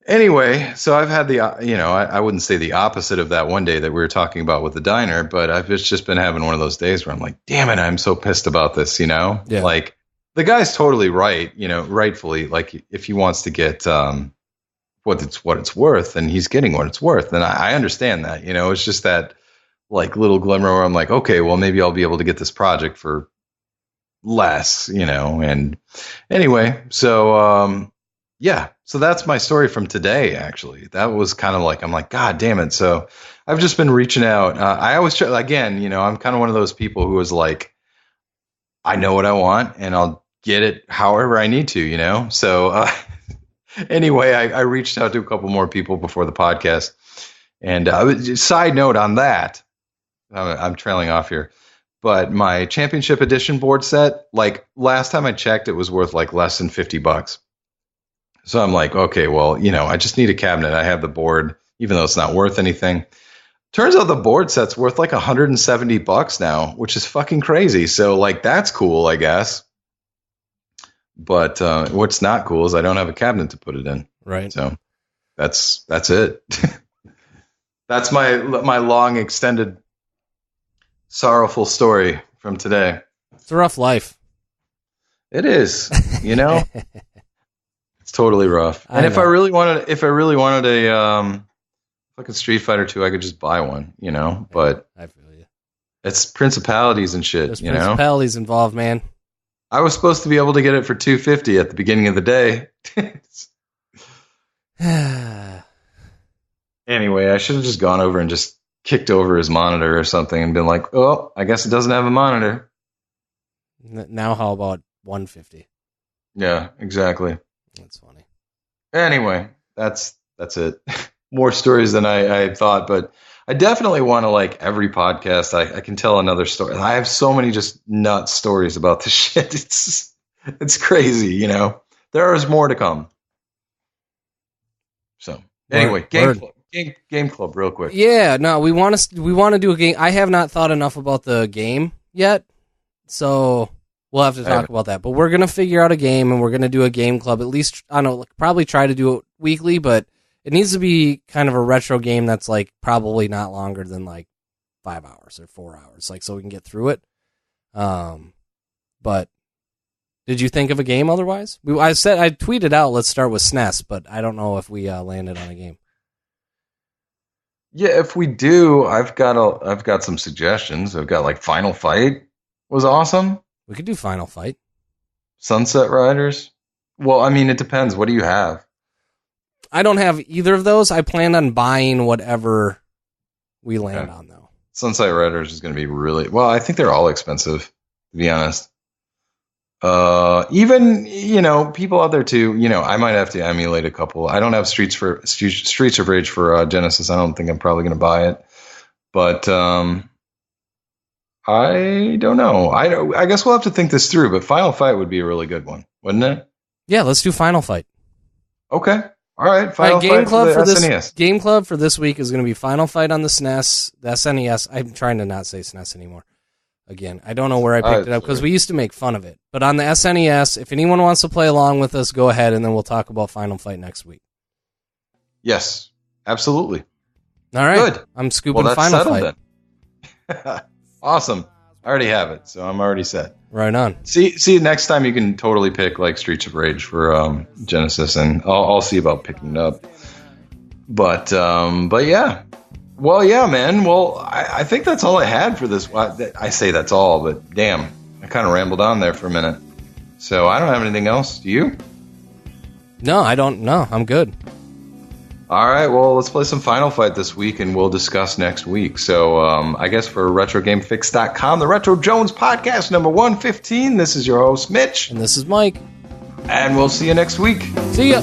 anyway, so I've had I wouldn't say the opposite of that one day that we were talking about with the diner, but I've just been having one of those days where I'm like, damn it, I'm so pissed about this,
Yeah.
Like the guy's totally right, rightfully, like if he wants to get what it's worth, and he's getting what it's worth. And I understand that, it's just that like little glimmer where I'm like, okay, well, maybe I'll be able to get this project for less, and anyway, so, yeah, so that's my story from today. Actually, that was kind of like, I'm like, God damn it. So I've just been reaching out. I always try, again, I'm kind of one of those people who is like, I know what I want, and I'll get it however I need to, you know? So anyway, I reached out to a couple more people before the podcast. And side note on that, I'm trailing off here, but my championship edition board set, like last time I checked, it was worth like less than $50. So I'm like, okay, well, you know, I just need a cabinet. I have the board, even though it's not worth anything. Turns out the board set's worth like $170 now, which is fucking crazy. So like, that's cool, I guess. But what's not cool is I don't have a cabinet to put it in.
Right.
So that's it. That's my long, extended, sorrowful story from today.
It's a rough life.
It is, you know. It's totally rough. And if I really wanted a fucking Street Fighter 2, I could just buy one, you know. But
I feel you.
It's principalities and shit.
There's
you know,
principalities involved, man.
I was supposed to be able to get it for $250 at the beginning of the day. Anyway, I should have just gone over and just kicked over his monitor or something and been like, "Oh, I guess it doesn't have a monitor."
Now, how about $150?
Yeah, exactly.
That's funny.
Anyway, that's it. More stories than I thought, but I definitely want to, like, every podcast I can tell another story. I have so many just nuts stories about this shit. It's crazy, you know. There is more to come. So anyway, game club, real quick.
Yeah, no, we want to do a game. I have not thought enough about the game yet, so we'll have to talk about that. But we're gonna figure out a game, and we're gonna do a game club. At least I don't know, probably try to do it weekly, but it needs to be kind of a retro game that's like probably not longer than like 5 hours or 4 hours, like so we can get through it. But did you think of a game otherwise? I tweeted out, let's start with SNES, but I don't know if we landed on a game.
Yeah, if we do, I've got some suggestions. I've got like Final Fight was awesome.
We could do Final Fight.
Sunset Riders. Well, I mean, it depends. What do you have?
I don't have either of those. I plan on buying whatever we land on, though.
Sunset Riders is going to be really well. I think they're all expensive, to be honest. Even, you know, people out there too, you know, I might have to emulate a couple. I don't have Streets of Rage for Genesis. I don't think I'm probably going to buy it, but I don't know. I guess we'll have to think this through, but Final Fight would be a really good one, wouldn't it?
Yeah, let's do Final Fight.
Okay. All right. Final
game
Fight
club
for the
this
SNES.
Game club for this week is going to be Final Fight on the SNES, the SNES. I'm trying to not say SNES anymore. Again, I don't know where I picked it up because we used to make fun of it. But on the SNES, if anyone wants to play along with us, go ahead, and then we'll talk about Final Fight next week.
Yes, absolutely.
All right.
Good.
I'm scooping Final Fight.
Then. Awesome. I already have it, so I'm already set.
Right on.
See, next time you can totally pick like Streets of Rage for Genesis, and I'll see about picking it up. But yeah. Well, yeah, man. Well, I think that's all I had for this. I say that's all, but damn, I kind of rambled on there for a minute. So I don't have anything else. Do you?
No, I don't know. I'm good.
All right, well, let's play some Final Fight this week, and we'll discuss next week. So I guess for RetroGameFix.com, the Retro Jones podcast number 115, this is your host, Mitch.
And this is Mike.
And we'll see you next week.
See ya.